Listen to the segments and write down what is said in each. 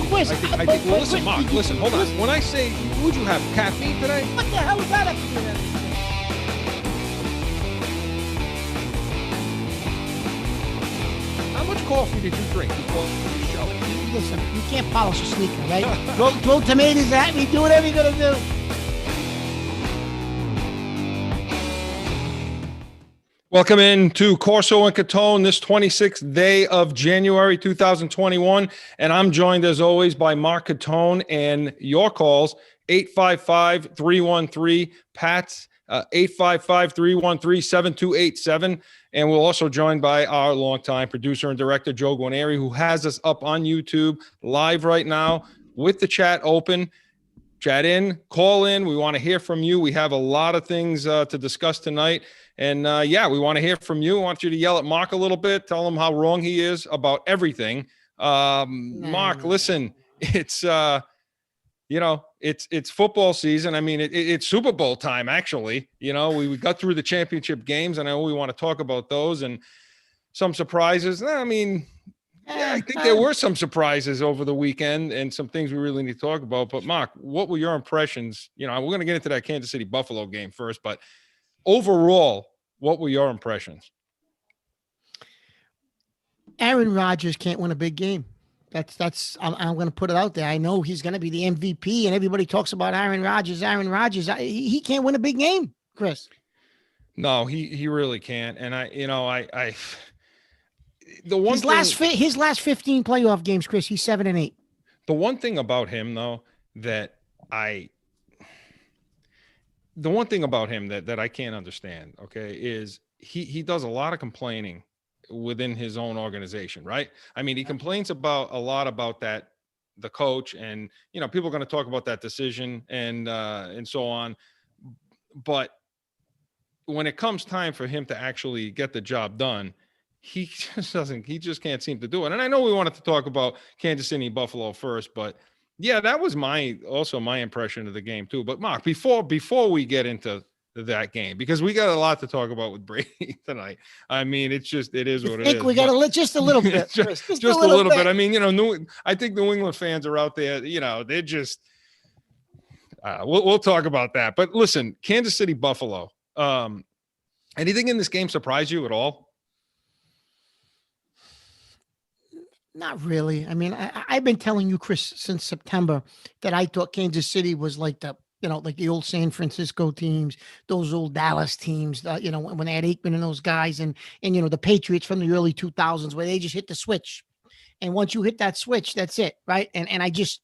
Chris, I think. Well, listen, Mark. Listen, hold on. When I say, would you have caffeine today? What the hell is that up to do with anything? How much coffee did you drink before the show? Listen, you can't polish a sneaker, right? throw tomatoes at me. Do whatever you're gonna do. Welcome in to Corso and Catone, this 26th day of January 2021. And I'm joined, as always, by Mark Catone and your calls, 855-313-PATS, 855-313-7287. And we're also joined by our longtime producer and director, Joe Guarnieri, who has us up on YouTube live right now with the chat open. Chat in, call in. We want to hear from you. We have a lot of things to discuss tonight. And we want to hear from you. I want you to yell at Mark a little bit. Tell him how wrong he is about everything. Mark, listen, it's, it's football season. I mean, it's Super Bowl time, actually. You know, we got through the championship games, and I know we want to talk about those and some surprises. I mean, yeah, I think there were some surprises over the weekend and some things we really need to talk about. But, Mark, what were your impressions? You know, we're going to get into that Kansas City Buffalo game first, but overall, what were your impressions? Aaron Rodgers can't win a big game. I'm going to put it out there. I know he's going to be the MVP, and everybody talks about Aaron Rodgers. He can't win a big game, Chris. No, he really can't. And his last 15 playoff games, Chris, he's 7-8. The one thing about him, though, that I can't understand, okay, is he does a lot of complaining within his own organization, right? I mean, he complains a lot about that, the coach, and people are going to talk about that decision and so on. But when it comes time for him to actually get the job done, he just can't seem to do it. And I know we wanted to talk about Kansas City, Buffalo first, but yeah, that was my impression of the game too. But Mark, before we get into that game, because we got a lot to talk about with Brady tonight. I mean, it is what it is. We got just a little bit. just a little bit. I mean, I think New England fans are out there, they're just, we'll talk about that. But listen, Kansas City, Buffalo, anything in this game surprise you at all? Not really. I mean, I've been telling you, Chris, since September that I thought Kansas City was like the old San Francisco teams, those old Dallas teams, when they had Aikman and those guys and the Patriots from the early 2000s where they just hit the switch. And once you hit that switch, that's it, right? And I just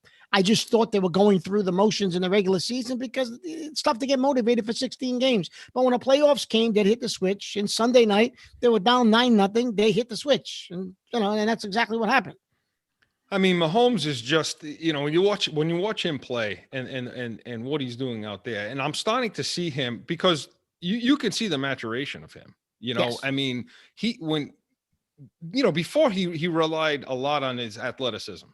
thought they were going through the motions in the regular season because it's tough to get motivated for 16 games. But when the playoffs came, they'd hit the switch. And Sunday night, they were down 9-0. They hit the switch. And, and that's exactly what happened. I mean, Mahomes is just, when you watch him play and what he's doing out there, and I'm starting to see him because you can see the maturation of him, Yes. I mean, before he relied a lot on his athleticism.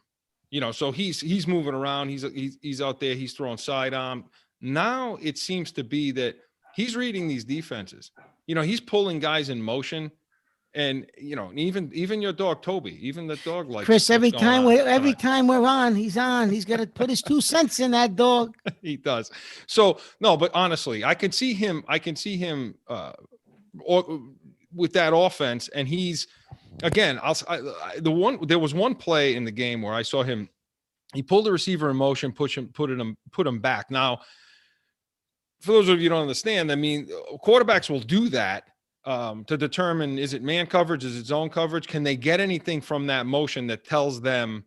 So he's moving around. He's out there. He's throwing sidearm. Now it seems to be that he's reading these defenses. He's pulling guys in motion, and even your dog Toby, even the dog likes Chris. Every time we're on, he's on. He's got to put his 2 cents in that dog. He does. So no, but honestly, I can see him. With that offense, and he's. Again, there was one play in the game where I saw him. He pulled the receiver in motion, put him back. Now, for those of you who don't understand, I mean, quarterbacks will do that to determine, is it man coverage, is it zone coverage? Can they get anything from that motion that tells them,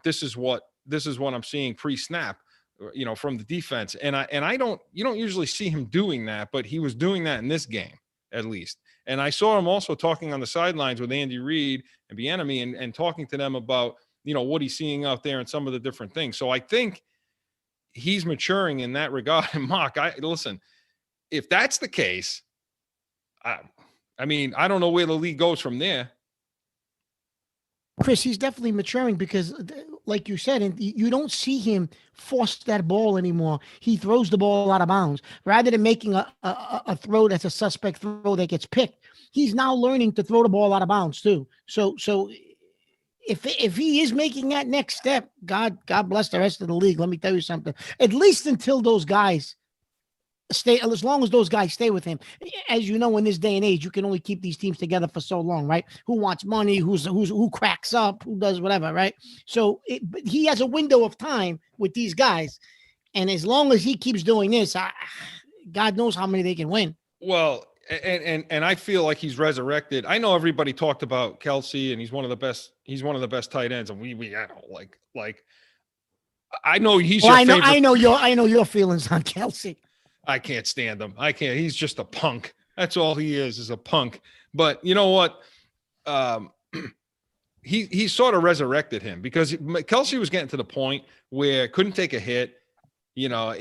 this is what I'm seeing pre-snap, from the defense. And you don't usually see him doing that, but he was doing that in this game at least. And I saw him also talking on the sidelines with Andy Reid and Bieniemy and talking to them about, what he's seeing out there and some of the different things. So I think he's maturing in that regard. And Mark, listen, if that's the case, I mean, I don't know where the league goes from there. Chris, he's definitely maturing because, like you said, and you don't see him force that ball anymore. He throws the ball out of bounds rather than making a throw that's a suspect throw that gets picked. He's now learning to throw the ball out of bounds too. So if he is making that next step, God bless the rest of the league. Let me tell you something. At least until those guys stay, as long as those guys stay with him. As you know, in this day and age, you can only keep these teams together for so long, right? Who wants money? Who cracks up? Who does whatever, right? So but he has a window of time with these guys, and as long as he keeps doing this, God knows how many they can win. Well, and I feel like he's resurrected. I know everybody talked about Kelsey, and he's one of the best. He's one of the best tight ends, and we I don't like. I know he's. Well, your I know your feelings on Kelsey. I can't stand him. I can't. He's just a punk. That's all he is a punk. But you know what? He sort of resurrected him because Kelsey was getting to the point where couldn't take a hit. You know,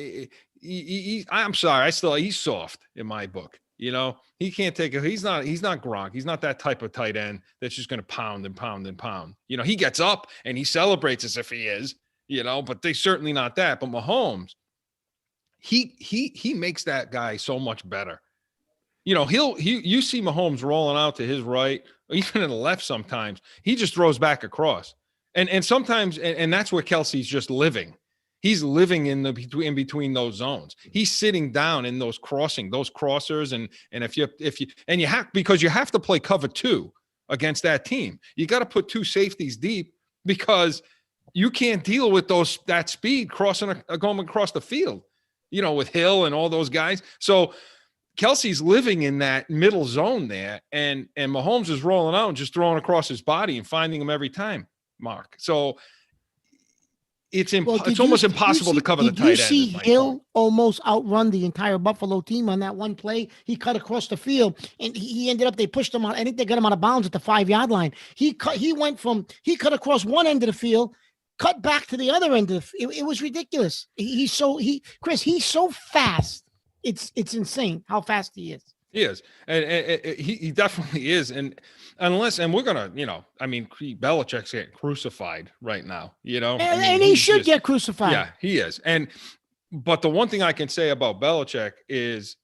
I'm sorry. He's soft in my book. You know, he can't take it. He's not Gronk. He's not that type of tight end that's just going to pound and pound and pound. You know, he gets up and he celebrates as if he is, you know, but they're certainly not that. But Mahomes, he makes that guy so much better. You know, you see Mahomes rolling out to his right, or even to the left sometimes. He just throws back across. And sometimes, and that's where Kelsey's just living. He's living in between those zones. He's sitting down in those crossers. And if you have to play cover 2 against that team, you got to put 2 safeties deep because you can't deal with that speed going across the field, you know, with Hill and all those guys. So Kelsey's living in that middle zone there, and Mahomes is rolling out and just throwing across his body and finding him every time, Mark. So it's almost impossible to cover the tight end. Did you see Hill almost outrun the entire Buffalo team on that one play? He cut across the field, and he ended up, they pushed him out. I think they got him out of bounds at the 5-yard line. He cut across one end of the field, cut back to the other end of the field. It was ridiculous. He's so fast. It's insane how fast he is. He is, and he definitely is. And we're gonna, you know, I mean, Belichick's getting crucified right now, you know, and he should get crucified. Yeah, he is. But the one thing I can say about Belichick is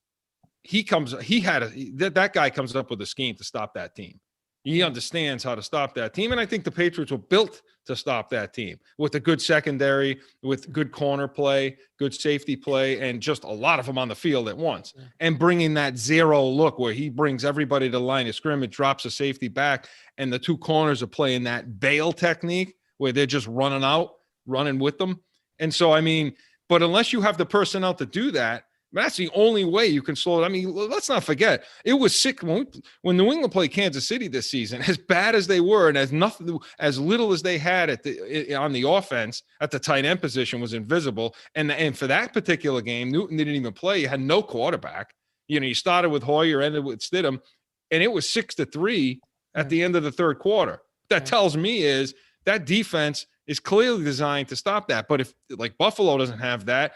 that guy comes up with a scheme to stop that team. He understands how to stop that team. And I think the Patriots were built to stop that team with a good secondary, with good corner play, good safety play, and just a lot of them on the field at once. Yeah. And bringing that zero look where he brings everybody to the line of scrimmage, drops a safety back, and the 2 corners are playing that bail technique where they're just running with them. And so, I mean, but unless you have the personnel to do that, that's the only way you can slow it. I mean, let's not forget, it was sick when New England played Kansas City this season, as bad as they were, and as little as they had on the offense at the tight end position was invisible. And for that particular game, Newton didn't even play. You had no quarterback. You know, you started with Hoyer, ended with Stidham, and it was 6-3 at the end of the third quarter. That tells me is that defense is clearly designed to stop that. But if like Buffalo doesn't have that,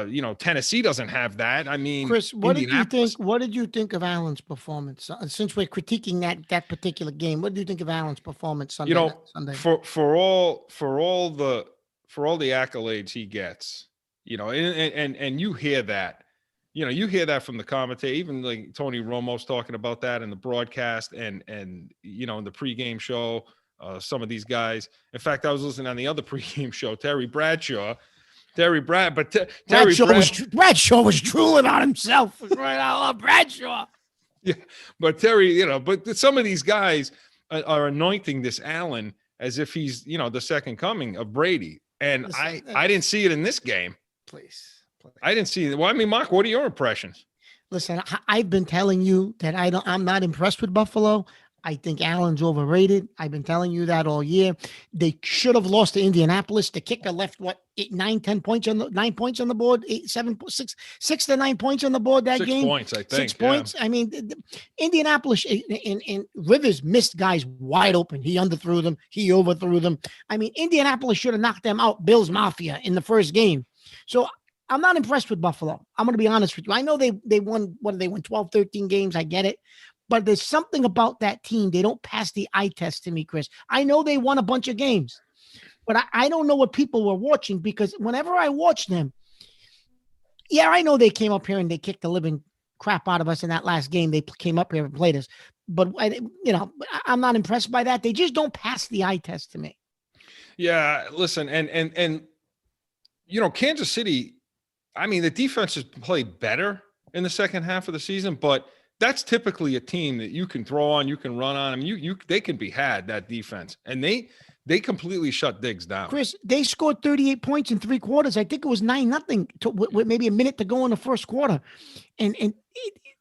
you know, Tennessee doesn't have that. I mean, Chris, what did you think? What did you think of Allen's performance? Since we're critiquing that particular game, what did you think of Allen's performance Sunday? You know, Sunday? for all the accolades he gets, you know, and you hear that, you know, you hear that from the commentator, even like Tony Romo's talking about that in the broadcast, and you know, in the pregame show, some of these guys. In fact, I was listening on the other pregame show, Terry Bradshaw was drooling on himself. Right, I love Bradshaw. Yeah, but Terry, you know, but some of these guys are anointing this Allen as if he's, you know, the second coming of Brady, and I didn't see it in this game. Please. I didn't see it. Well, I mean, Mark, what are your impressions? Listen, I've been telling you that I'm not impressed with Buffalo. I think Allen's overrated. I've been telling you that all year. They should have lost to Indianapolis. The kicker left 9 points on the board, 6 to 9 points on the board that 6 game. 6 points, I think. 6 points. I mean, Indianapolis and Rivers missed guys wide open. He underthrew them. He overthrew them. I mean, Indianapolis should have knocked them out. Bills Mafia in the first game. So I'm not impressed with Buffalo. I'm going to be honest with you. I know they won. What did they win? 12, 13 games. I get it. But there's something about that team. They don't pass the eye test to me, Chris. I know they won a bunch of games, but I don't know what people were watching, because whenever I watch them, yeah, I know they came up here and they kicked the living crap out of us in that last game. They came up here and played us. But, I'm not impressed by that. They just don't pass the eye test to me. Yeah, listen, and Kansas City, I mean, the defense has played better in the second half of the season, but that's typically a team that you can throw on, you can run on. I mean, they can be had, that defense. And they completely shut Diggs down. Chris, they scored 38 points in 3 quarters. I think it was 9-0 with maybe a minute to go in the first quarter.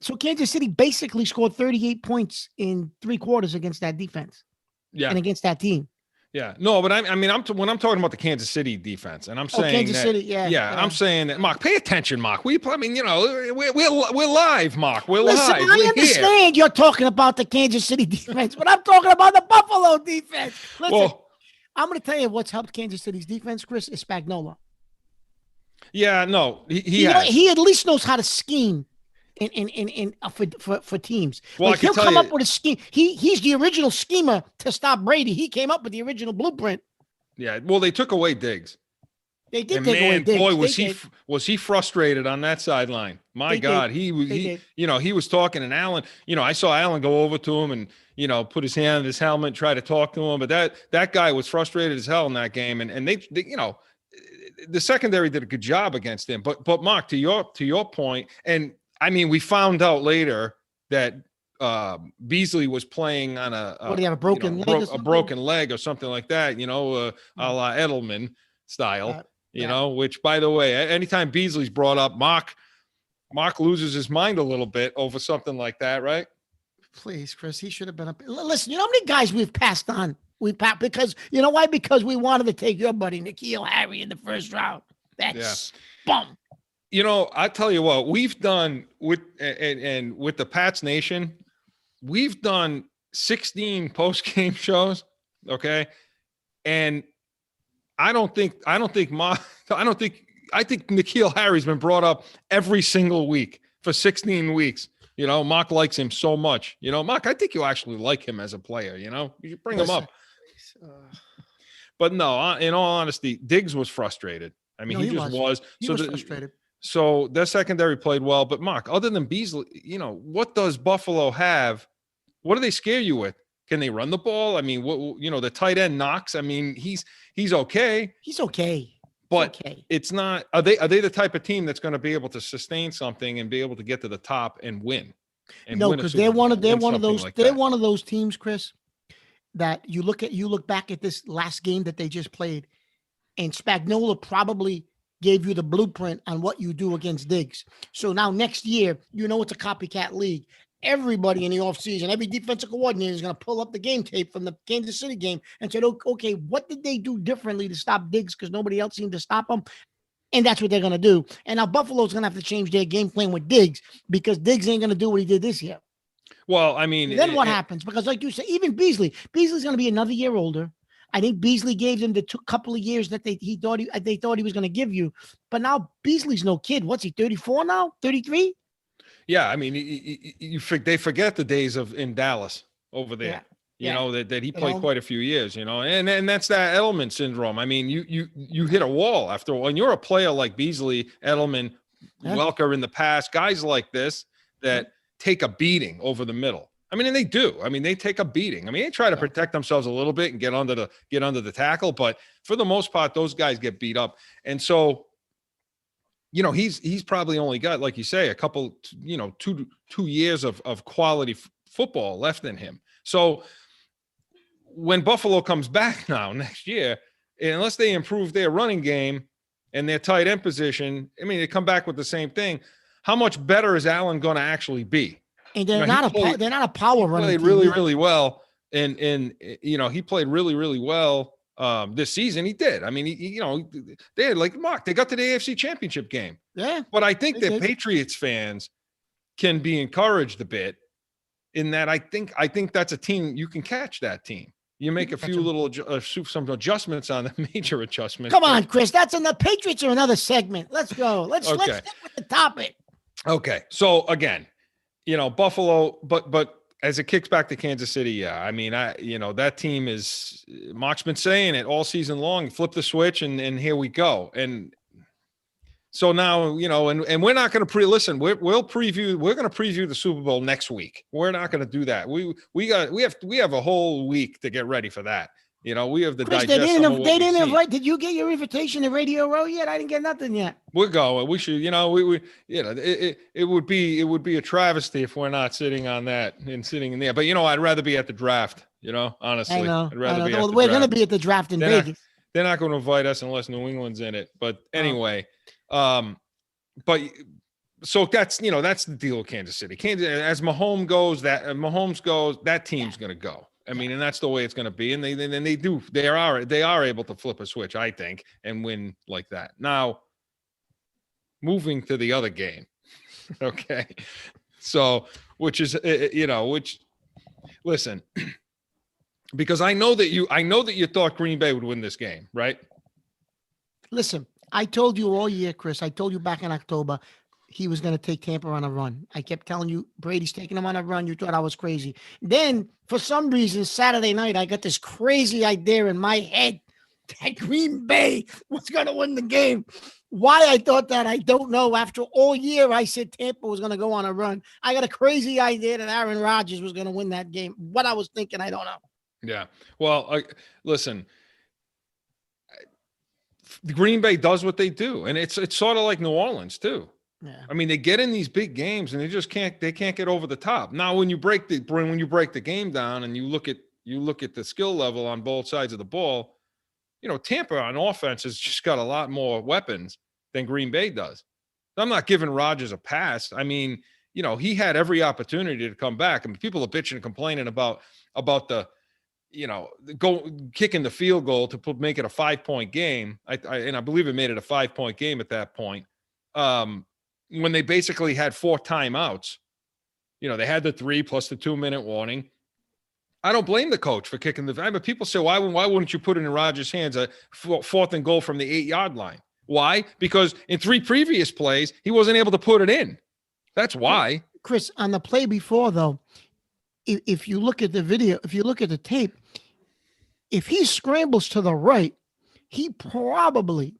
So Kansas City basically scored 38 points in 3 quarters against that defense. Yeah. And against that team. Yeah, no, but when I'm talking about the Kansas City defense, and I'm saying Kansas City, I'm saying that, Mark, pay attention, Mark. We're live, Mark. We're Listen, live. I understand you're talking about the Kansas City defense, but I'm talking about the Buffalo defense. Listen, I'm going to tell you what's helped Kansas City's defense, Chris, is Spagnuolo. Yeah, no, he at least knows how to scheme. For teams. Well, like he'll come up with a scheme. He's the original schemer to stop Brady. He came up with the original blueprint. Yeah, well, they took away Diggs. They did take away Diggs. Boy, was he frustrated on that sideline. My God, he was talking, and Allen, I saw Allen go over to him and put his hand on his helmet, try to talk to him, but that guy was frustrated as hell in that game, and they the secondary did a good job against him. But Mark, to your point, and I mean, we found out later that Beasley was playing on a broken leg or something like that, a la Edelman style, which, by the way, anytime Beasley's brought up, Mark loses his mind a little bit over something like that, right? Please, Chris, he should have been up. Listen, you know how many guys we've passed on? Because you know why? Because we wanted to take your buddy N'Keal Harry in the first round. That's bum. I tell you what, we've done with the Pats Nation, we've done 16 post-game shows, okay? And I think N'Keal Harry's been brought up every single week for 16 weeks. Mark likes him so much. Mark, I think you actually like him as a player, you should bring him up. But no, in all honesty, Diggs was frustrated. I mean, he was frustrated. So their secondary played well, but Mark, other than Beasley, what does Buffalo have? What do they scare you with? Can they run the ball? I mean, the tight end Knox. I mean, he's okay. He's okay. But it's not. Are they the type of team that's going to be able to sustain something and be able to get to the top and win? No, because they're one of those teams, Chris, that you look back at this last game that they just played, and Spagnuolo probably gave you the blueprint on what you do against Diggs. So now next year, it's a copycat league. Everybody in the offseason, every defensive coordinator is going to pull up the game tape from the Kansas City game and say, okay, what did they do differently to stop Diggs? Because nobody else seemed to stop him. And that's what they're going to do. And now Buffalo's going to have to change their game plan with Diggs because Diggs ain't going to do what he did this year. Well, I mean. Then what happens? Because like you said, even Beasley's going to be another year older. I think Beasley gave them the couple of years that they thought he was going to give you. But now Beasley's no kid. What's he, 34 now? 33? Yeah, I mean, they forget the days of in Dallas over there. That he played quite a few years, and that's that Edelman syndrome. I mean, you hit a wall after a while. When you're a player like Beasley, Edelman, Welker in the past, guys like this that take a beating over the middle. I mean, and they do. I mean, they take a beating. I mean, they try to protect themselves a little bit and get under the tackle, but for the most part, those guys get beat up. And so, he's probably only got, like you say, a couple, 2 years of quality football left in him. So when Buffalo comes back now next year, unless they improve their running game and their tight end position, I mean, they come back with the same thing. How much better is Allen going to actually be? And they're not a power running team. Played really, really well. And he played really, really well this season. He did. I mean, they had, like, Mark, they got to the AFC Championship game. Yeah. But I think that Patriots fans can be encouraged a bit in that I think that's a team you can catch that team. You make a few little some adjustments on the major adjustments. Come on, Chris. That's in the Patriots or another segment. Let's go. Let's stick with the topic. Okay. So again, Buffalo, but as it kicks back to Kansas City, I mean, that team is, Mark's been saying it all season long, flip the switch and here we go. And So now, and we're not going to listen. We're going to preview the Super Bowl next week. We're not going to do that. We have a whole week to get ready for that. We have to Chris, digest they didn't invite. Did you get your invitation to Radio Row yet? I didn't get nothing yet. We're going. We should, it would be a travesty if we're not sitting on that and sitting in there. But I'd rather be at the draft. Honestly, I know. I'd rather be. We're going to be at the draft in Vegas. They're not going to invite us unless New England's in it. But anyway, but so that's the deal with Kansas City. As Mahomes goes, that team's going to go. I mean, and that's the way it's going to be. And they are able to flip a switch, I think, and win like that. Now, moving to the other game. Okay. So, listen, because I know that you thought Green Bay would win this game, right? Listen, I told you all year, Chris, I told you back in October, he was going to take Tampa on a run. I kept telling you, Brady's taking him on a run. You thought I was crazy. Then, for some reason, Saturday night, I got this crazy idea in my head that Green Bay was going to win the game. Why I thought that, I don't know. After all year, I said Tampa was going to go on a run. I got a crazy idea that Aaron Rodgers was going to win that game. What I was thinking, I don't know. Yeah. Well, listen, Green Bay does what they do, and it's sort of like New Orleans too. Yeah. I mean, they get in these big games and they can't get over the top. Now, when you break the game down and you look at the skill level on both sides of the ball, Tampa on offense has just got a lot more weapons than Green Bay does. I'm not giving Rodgers a pass. I mean, he had every opportunity to come back. I mean, people are bitching and complaining about the kicking the field goal to make it a 5-point game. I believe it made it a 5-point game at that point. When they basically had 4 timeouts, they had the 3 plus the 2-minute warning. I don't blame the coach for kicking the. But people say, why wouldn't you put it in Rodgers' hands a 4th and goal from the 8-yard line? Why? Because in 3 previous plays, he wasn't able to put it in. That's why. Chris, on the play before, though, if you look at the video, if you look at the tape, if he scrambles to the right, he probably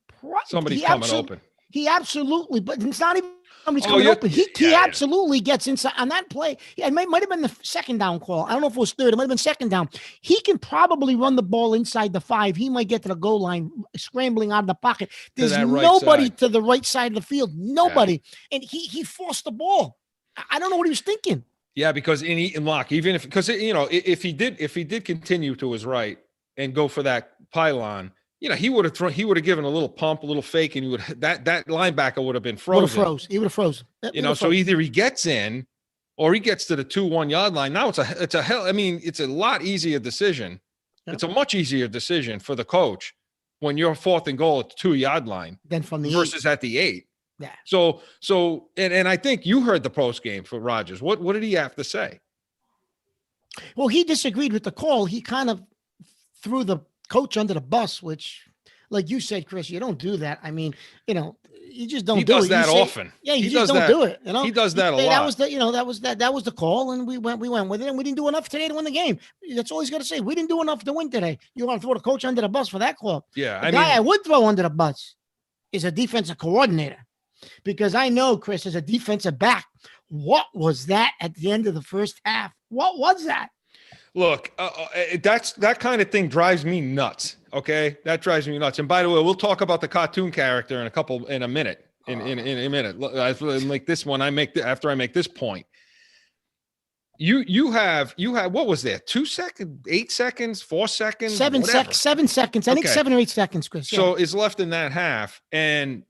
somebody's coming open. He absolutely, but it's not even somebody's coming open. He absolutely gets inside on that play. It might have been the 2nd down call. I don't know if it was 3rd. It might have been 2nd down. He can probably run the ball inside the 5. He might get to the goal line, scrambling out of the pocket. There's nobody to the right side of the field. Nobody. Yeah. And he forced the ball. I don't know what he was thinking. Yeah, because if he did continue to his right and go for that pylon, he would have given a little pump, a little fake, and that linebacker would have been frozen. He would have frozen. So either he gets in or he gets to the 2-1 yard line. Now it's a lot easier decision. Yep. It's a much easier decision for the coach when you're 4th and goal at the 2-yard line than from the versus 8. At the 8. Yeah. So I think you heard the post game for Rodgers. What did he have to say? Well, he disagreed with the call. He kind of threw the coach under the bus, which, like you said, Chris, you don't do that. I mean, you just don't do it. He does that often. Yeah, you just don't do it. He does that a lot. That was the call, and we went with it, and we didn't do enough today to win the game. That's all he's got to say. We didn't do enough to win today. You want to throw the coach under the bus for that call? Yeah, the guy I would throw under the bus is a defensive coordinator, because I know, Chris, as a defensive back, what was that at the end of the first half? What was that? Look, that kind of thing drives me nuts. Okay, that drives me nuts. And by the way, we'll talk about the cartoon character in a minute. In a minute, I make this one. After I make this point. You have what was there? 2 seconds, 8 seconds, 4 seconds, 7 seconds. 7 seconds. I think 7 or 8 seconds, Chris. Yeah. So is left in that half, and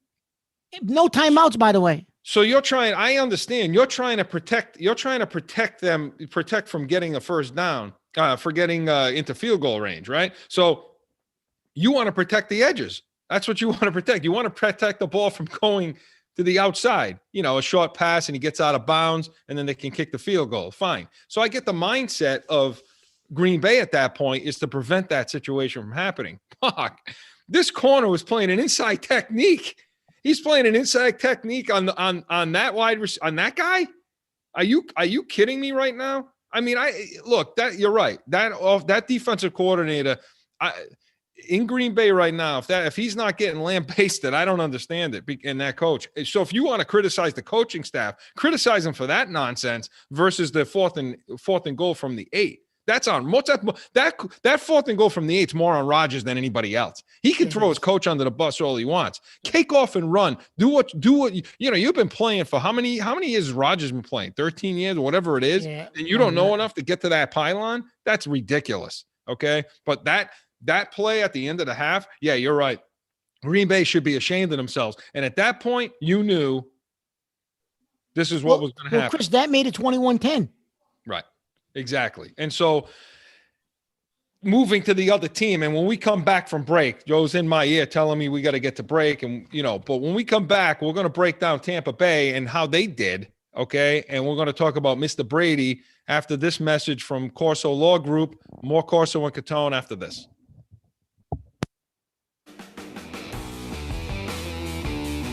no timeouts, by the way. So I understand you're trying to protect from getting a first down, for getting into field goal range, right? So you want to protect the edges. That's what you want to protect. You want to protect the ball from going to the outside, a short pass and he gets out of bounds and then they can kick the field goal. Fine. So I get the mindset of Green Bay at that point is to prevent that situation from happening. Fuck. This corner was playing an inside technique. He's playing an inside technique on that guy. Are you kidding me right now? I mean, look, that you're right. That defensive coordinator, in Green Bay right now, if he's not getting lambasted, I don't understand it. And that coach. So if you want to criticize the coaching staff, criticize them for that nonsense versus the fourth and goal from the 8. That's on that fourth and goal from the 8's more on Rodgers than anybody else. He can throw his coach under the bus all he wants. Take off and run. Do what you've been playing for how many years has Rodgers been playing? 13 years or whatever it is. Yeah. And you don't know enough to get to that pylon? That's ridiculous. Okay. But that play at the end of the half, yeah, you're right. Green Bay should be ashamed of themselves. And at that point, you knew this is what was going to happen. Chris, that made it 21-10. Right. Exactly. And so moving to the other team, and when we come back from break, Joe's in my ear telling me we got to get to break. And, but when we come back, we're going to break down Tampa Bay and how they did. Okay. And we're going to talk about Mr. Brady after this message from Corso Law Group. More Corso and Catone after this.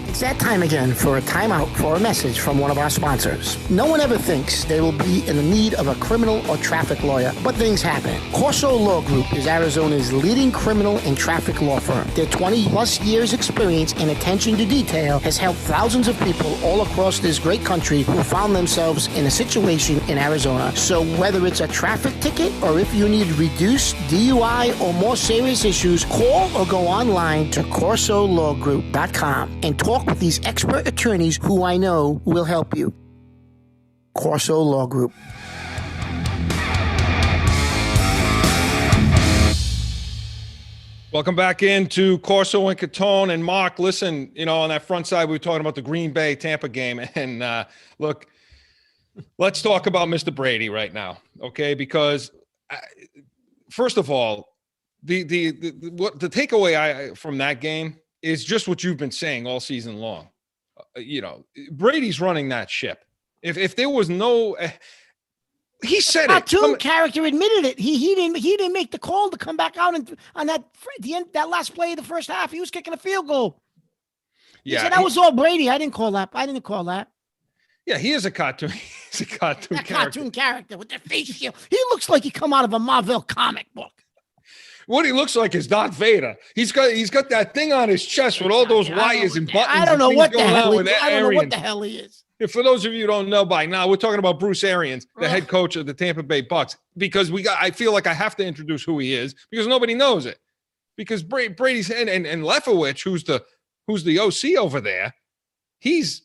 It's that time again for a timeout for a message from one of our sponsors. No one ever thinks they will be in the need of a criminal or traffic lawyer, but things happen. Corso Law Group is Arizona's leading criminal and traffic law firm. Their 20-plus years experience and attention to detail has helped thousands of people all across this great country who found themselves in a situation in Arizona. So whether it's a traffic ticket or if you need reduced DUI or more serious issues, call or go online to CorsoLawGroup.com and talk with these expert attorneys who I know will help you. Corso Law Group. Welcome back into Corso and Catone. And Mark, listen, on that front side, we were talking about the Green Bay Tampa game. And look, let's talk about Mr. Brady right now, okay? Because first of all, the takeaway from that game is just what you've been saying all season long. Brady's running that ship. If there was no, he said it. Cartoon character admitted it. He didn't make the call to come back out and on that last play of the first half. He was kicking a field goal. He said that was all Brady. I didn't call that. Yeah, he is a cartoon. He's a cartoon character. Cartoon character with the face shield. He looks like he come out of a Marvel comic book. What he looks like is Darth Vader. He's got that thing on his chest with all those wires and buttons. I don't know what the hell he is. And for those of you who don't know by now, we're talking about Bruce Arians, the head coach of the Tampa Bay Bucks, because I feel like I have to introduce who he is because nobody knows it. Because Brady's and Leftwich, who's the OC over there, he's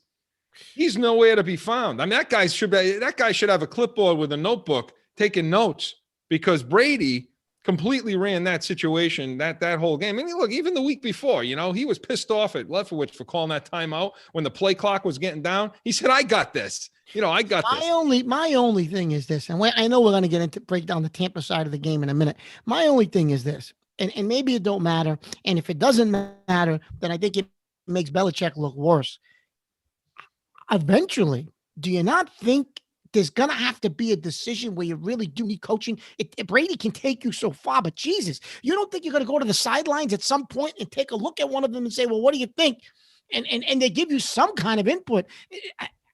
nowhere to be found. I mean, that guy should have a clipboard with a notebook taking notes because Brady completely ran that situation, that whole game. I mean, look, even the week before, he was pissed off at Leftwich for calling that timeout when the play clock was getting down. He said, I got this. I got this. My only thing is this, and I know we're going to break down the Tampa side of the game in a minute. My only thing is this, and maybe it don't matter. And if it doesn't matter, then I think it makes Belichick look worse. Eventually, do you not think there's going to have to be a decision where you really do need coaching? Brady can take you so far, but Jesus, you don't think you're going to go to the sidelines at some point and take a look at one of them and say, well, what do you think? And they give you some kind of input.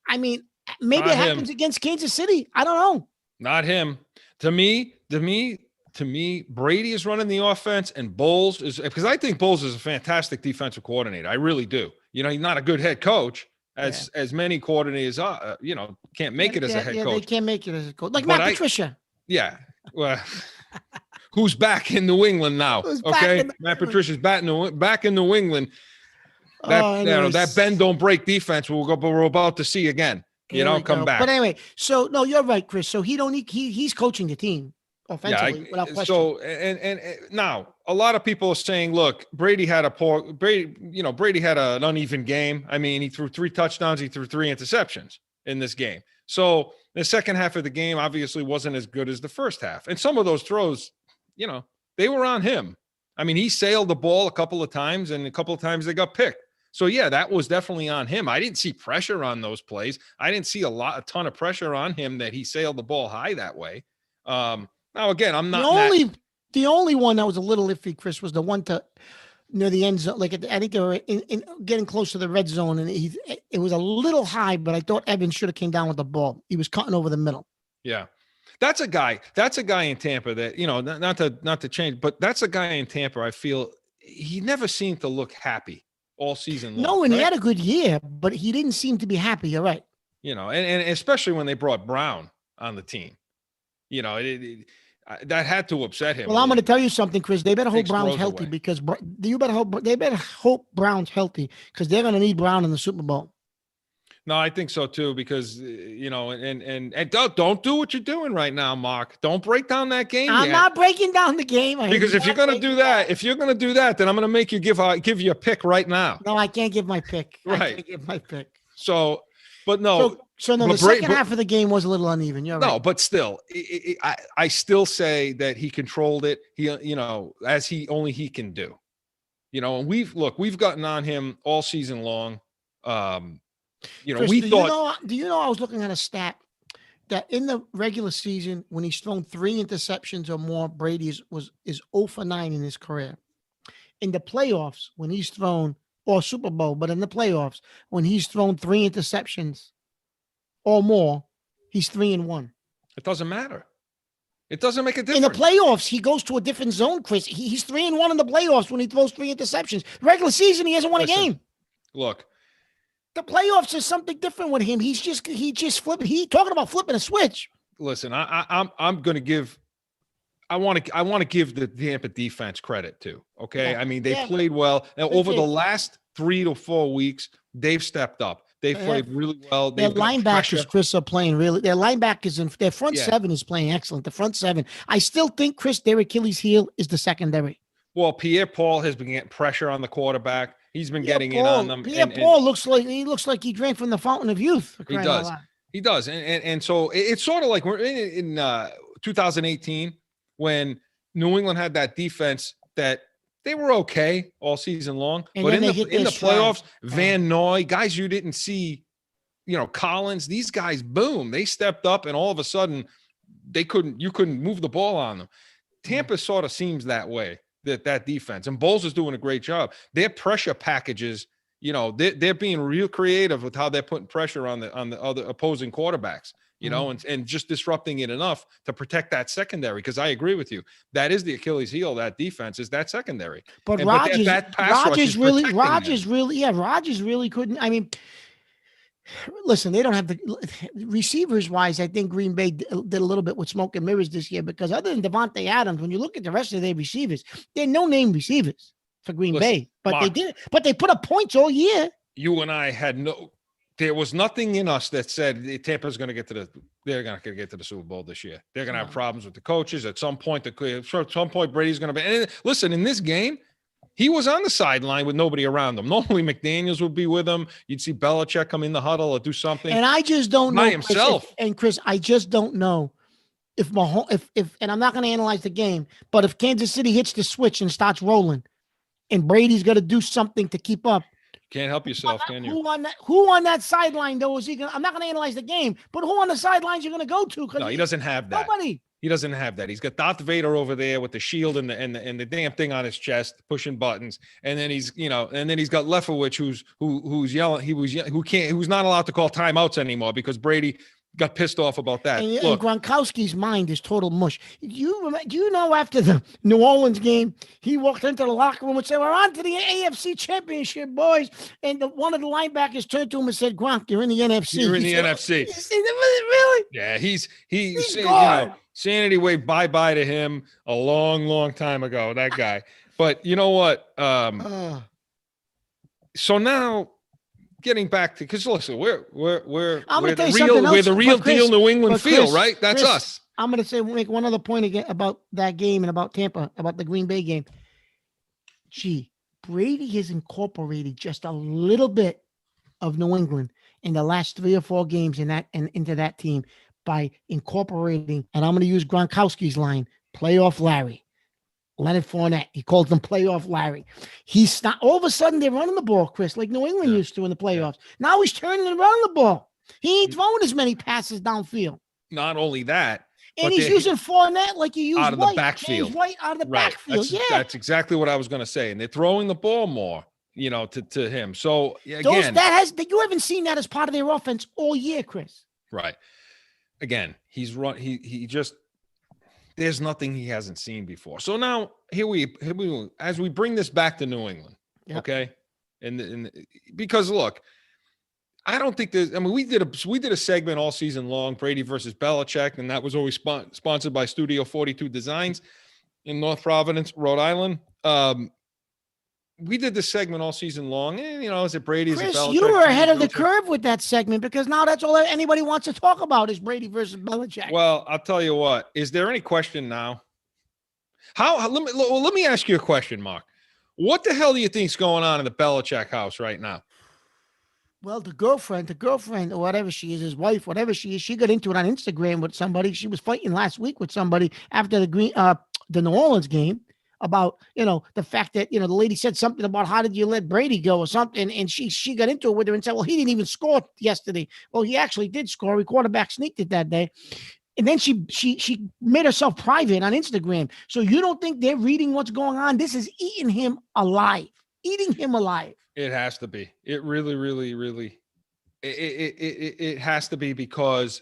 I mean, maybe it happens against Kansas City. I don't know. Not him. To me, Brady is running the offense and Bowles is, because I think Bowles is a fantastic defensive coordinator. I really do. He's not a good head coach. As many coordinators are, can't make it as a head coach. They can't make it as a coach. Like Matt Patricia. Yeah. Well, who's back in New England now? Okay. Matt Patricia's back in New England. That bend don't break defense we're about to see again. Come back. But anyway, so no, you're right, Chris. So he's coaching the team offensively without question. So and now a lot of people are saying, look, Brady had an uneven game. I mean, he threw 3 touchdowns, he threw 3 interceptions in this game. So the second half of the game obviously wasn't as good as the first half. And some of those throws, they were on him. I mean, he sailed the ball a couple of times and a couple of times they got picked. So yeah, that was definitely on him. I didn't see pressure on those plays. I didn't see a ton of pressure on him that he sailed the ball high that way. Now, again, I'm not the only one that was a little iffy, Chris, was the one near the end zone. Like I think they were in getting close to the red zone, and it was a little high, but I thought Evans should have came down with the ball. He was cutting over the middle. Yeah. That's a guy in Tampa that, not to change, but that's a guy in Tampa. I feel he never seemed to look happy all season long. No, and he right? had a good year, but he didn't seem to be happy. You're right. And especially when they brought Brown on the team, that had to upset him. Well, I'm going to tell you something, Chris. They better hope Brown's healthy away. because they better hope Brown's healthy because they're going to need Brown in the Super Bowl. No, I think so too, because and don't do what you're doing right now, Mark. Don't break down that game. I'm not breaking down the game. Because if you're going to do that, then I'm going to make you give you a pick right now. No, I can't give my pick. Right. I can't give my pick. So, but no. So the second half of the game was a little uneven. You're right. No, but still, I still say that he controlled it. He, as he can do. And we've gotten on him all season long. Chris, we do you know I was looking at a stat that in the regular season, when he's thrown 3 interceptions or more, Brady is 0 for 9 in his career. In the playoffs, when he's thrown, or Super Bowl, but in the playoffs, when he's thrown 3 interceptions or more, he's 3-1. It doesn't matter. It doesn't make a difference. In the playoffs, he goes to a different zone, Chris. He's 3-1 in the playoffs when he throws 3 interceptions. Regular season, he hasn't won a game. Look. The playoffs is something different with him. He just flipping. He talking about flipping a switch. Listen, I'm going to give. I want to give the Tampa defense credit too. Okay, I mean they played well, and over the last 3 to 4 weeks, they've stepped up. They've played really well. Their linebackers, Chris, are playing really. Their linebackers and their front seven is playing excellent. The front seven. I still think, Chris, their Achilles heel is the secondary. Well, Pierre-Paul has been getting pressure on the quarterback. He's been getting in on them. Pierre-Paul looks like he drank from the fountain of youth. He does. He does. And so it's sort of like we're in 2018 when New England had that defense that they were okay all season long. And but in the playoffs, Van Noy, guys you didn't see, Collins, these guys, boom, they stepped up and all of a sudden you couldn't move the ball on them. Tampa sort of seems that way. That defense, and Bowles is doing a great job. Their pressure packages, they're being real creative with how they're putting pressure on the other opposing quarterbacks, and just disrupting it enough to protect that secondary. Because I agree with you, that is the Achilles heel. That defense is that secondary. But Rodgers really couldn't. I mean, listen, they don't have the receivers wise. I think Green Bay did a little bit with smoke and mirrors this year because other than Devontae Adams, when you look at the rest of their receivers, they're no name receivers for Green Bay. But Mark, they did. But they put up points all year. You and I had there was nothing in us that said Tampa's going to get to they're going to get to the Super Bowl this year. They're going to have problems with the coaches at some point. Brady's going to be. And listen, in this game, he was on the sideline with nobody around him. Normally, McDaniels would be with him. You'd see Belichick come in the huddle or do something. And I just don't know. By himself. Chris, I just don't know if and I'm not going to analyze the game, but if Kansas City hits the switch and starts rolling and Brady's going to do something to keep up. Can't help yourself, can you? Who on that sideline, though, is he going to? I'm not going to analyze the game, but who on the sidelines you're going to go to? No, he doesn't have that. Nobody. He doesn't have that. He's got Darth Vader over there with the shield and the damn thing on his chest, pushing buttons. And then he's got Leftwich who's yelling. Who's not allowed to call timeouts anymore because Brady got pissed off about that. And Gronkowski's mind is total mush. Do you know after the New Orleans game, he walked into the locker room and said, "We're on to the AFC Championship, boys." And one of the linebackers turned to him and said, "Gronk, you're in the NFC." You're in the NFC. Really? Yeah, he's Sanity waved bye-bye to him a long, long time ago, that guy. But you know what? So now getting back to, because listen, we're the real deal New England feel, right? That's us. I'm going to make one other point again about that game and about Tampa, about the Green Bay game. Brady has incorporated just a little bit of New England in the last 3 or 4 games into that team by incorporating, and I'm going to use Gronkowski's line, playoff Larry. Leonard Fournette, he called them playoff Larry. He's not, all of a sudden they're running the ball, Chris, like New England used to in the playoffs. Now he's turning and running the ball. He ain't throwing as many passes downfield. Not only that, and he's using Fournette like he used out of the backfield. Right out of the backfield. That's exactly what I was going to say. And they're throwing the ball more, to him. So again, you haven't seen that as part of their offense all year, Chris. Right. again, he just, there's nothing he hasn't seen before. So now here we as we bring this back to New England, Yep. okay? And because look, I don't think there's, I mean, we did a segment all season long, Brady versus Belichick, and that was always sponsored by Studio 42 Designs in North Providence, Rhode Island. We did this segment all season long. And, is it Brady? Chris, is it Belichick? you were ahead of the curve with that segment because now that's all anybody wants to talk about is Brady versus Belichick. Well, I'll tell you what. Is there any question now? Let me ask you a question, Mark. What the hell do you think's going on in the Belichick house right now? Well, the girlfriend, or whatever she is, his wife, whatever she is, she got into it on Instagram with somebody. She was fighting last week with somebody after the New Orleans game about, the fact that, the lady said something about how did you let Brady go or something. And she got into it with her and said, well, he didn't even score yesterday. Well, he actually did score. He quarterback sneaked it that day. And then she made herself private on Instagram. So you don't think they're reading what's going on? This is eating him alive. It has to be. It really, really, really, it has to be because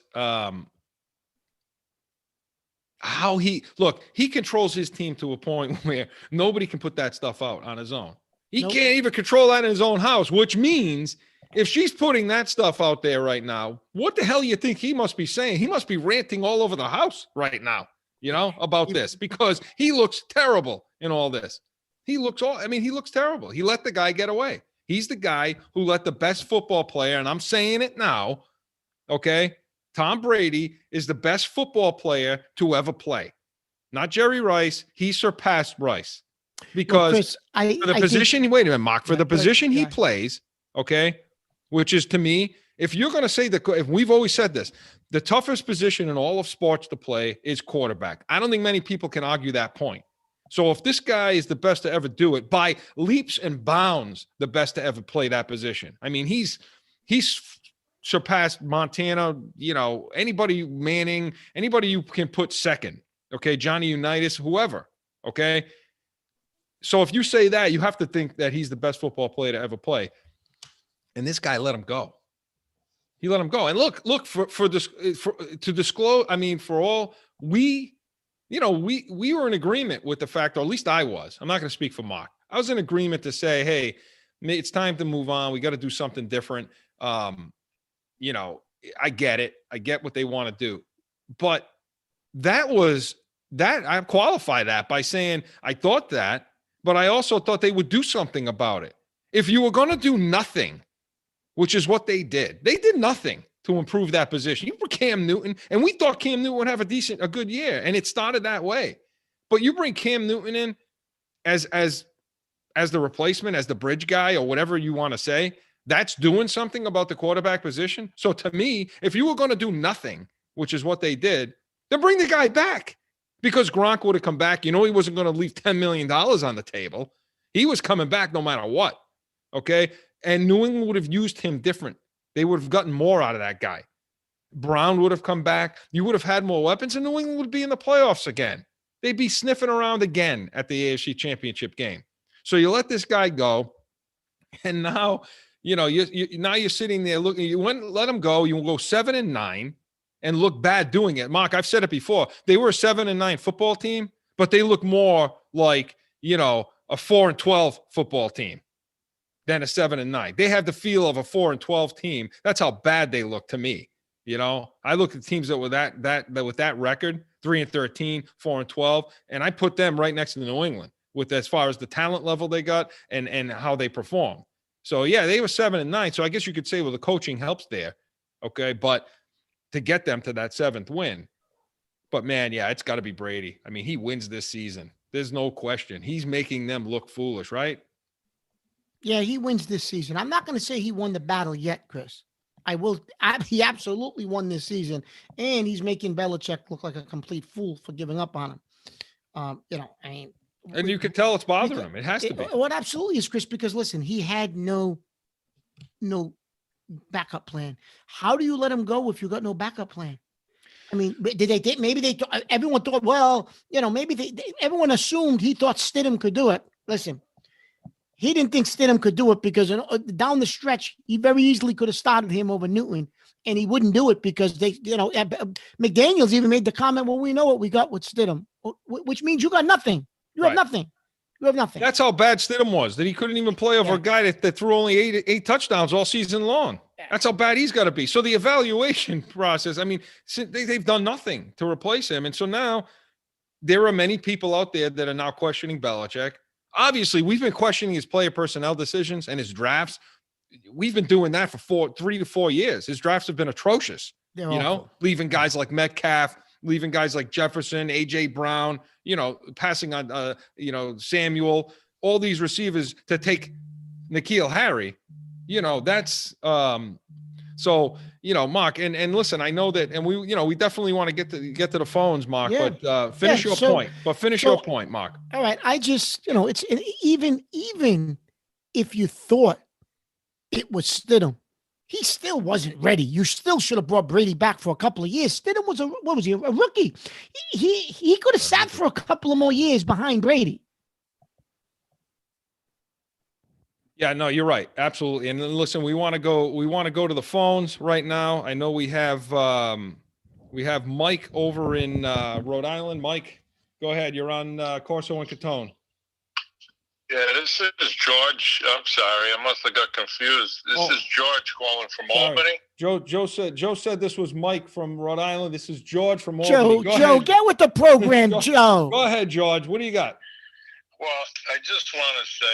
he controls his team to a point where nobody can put that stuff out on his own. He can't even control that in his own house, which means if she's putting that stuff out there right now, what the hell do you think he must be saying? He must be ranting all over the house right now, about this because he looks terrible in all this. He looks terrible. He let the guy get away. He's the guy who let the best football player, and I'm saying it now, okay? Tom Brady is the best football player to ever play. Not Jerry Rice. He surpassed Rice. Because for the position he plays, okay, which is to me, if you're going to say if we've always said this, the toughest position in all of sports to play is quarterback. I don't think many people can argue that point. So if this guy is the best to ever do it by leaps and bounds, the best to ever play that position. I mean, he's surpassed Montana, anybody Manning, anybody you can put second. Okay. Johnny Unitas, whoever. Okay. So if you say that, you have to think that he's the best football player to ever play. And this guy let him go. He let him go. And look, to disclose, I mean, for all we were in agreement with the fact, or at least I was. I'm not going to speak for Mark. I was in agreement to say, hey, it's time to move on. We got to do something different. I get it. I get what they want to do. But I qualify that by saying I thought that, but I also thought they would do something about it. If you were going to do nothing, which is what they did nothing to improve that position. You put Cam Newton, and we thought Cam Newton would have a good year, and it started that way. But you bring Cam Newton in as the replacement, as the bridge guy, or whatever you want to say, that's doing something about the quarterback position. So to me, if you were going to do nothing, which is what they did, then bring the guy back. Because Gronk would have come back. He wasn't going to leave $10 million on the table. He was coming back no matter what. Okay. And New England would have used him different. They would have gotten more out of that guy. Brown would have come back. You would have had more weapons, and New England would be in the playoffs again. They'd be sniffing around again at the AFC Championship game. So you let this guy go, and now, you're sitting there looking. You let him go. You will go 7-9 and look bad doing it. Mark, I've said it before. They were a 7-9 football team, but they look more like a 4-12 football team than a 7-9. They have the feel of a 4-12 team. That's how bad they look to me. I look at teams that with that record, 3-13, 4-12, and I put them right next to New England with as far as the talent level they got and how they perform. So yeah, they were 7-9. So I guess you could say, well, the coaching helps there. Okay. But to get them to that 7th win, but man, yeah, it's got to be Brady. I mean, he wins this season. There's no question. He's making them look foolish, right? Yeah, he wins this season. I'm not going to say he won the battle yet, Chris. He absolutely won this season, and he's making Belichick look like a complete fool for giving up on him. And you can tell it's bothering him. It has to be. What absolutely is, Chris, because listen, he had no backup plan. How do you let him go if you got no backup plan? I mean, everyone thought, well, maybe everyone assumed he thought Stidham could do it. Listen, he didn't think Stidham could do it because down the stretch, he very easily could have started him over Newton, and he wouldn't do it because McDaniels even made the comment, well, we know what we got with Stidham, which means you got nothing. You have nothing. You have nothing. That's how bad Stidham was, that he couldn't even play over a guy that threw only eight touchdowns all season long. That's how bad he's got to be. So the evaluation process, I mean, they've done nothing to replace him. And so now there are many people out there that are now questioning Belichick. Obviously, we've been questioning his player personnel decisions and his drafts. We've been doing that for 3 to 4 years. His drafts have been atrocious. They're awful. Leaving guys like Metcalf, leaving guys like Jefferson, A.J. Brown, passing on, Samuel, all these receivers to take N'Keal Harry. That's so, Mark, and listen, I know that, and we definitely want to get to the phones, Mark, but finish your point. But finish your point, Mark. All right. I just, it's even if you thought it was Stidham, he still wasn't ready. You still should have brought Brady back for a couple of years. Stidham was a rookie. He could have sat for a couple of more years behind Brady. Yeah, no, you're right. Absolutely. And listen, we want to go to the phones right now. I know we have Mike over in Rhode Island. Mike, go ahead. You're on Corso and Catone. Yeah, this is George. I'm sorry. I must have got confused. This is George calling from Albany. Joe said this was Mike from Rhode Island. This is George from Albany. Joe, get with the program, Joe. Go ahead, George. What do you got? Well, I just want to say,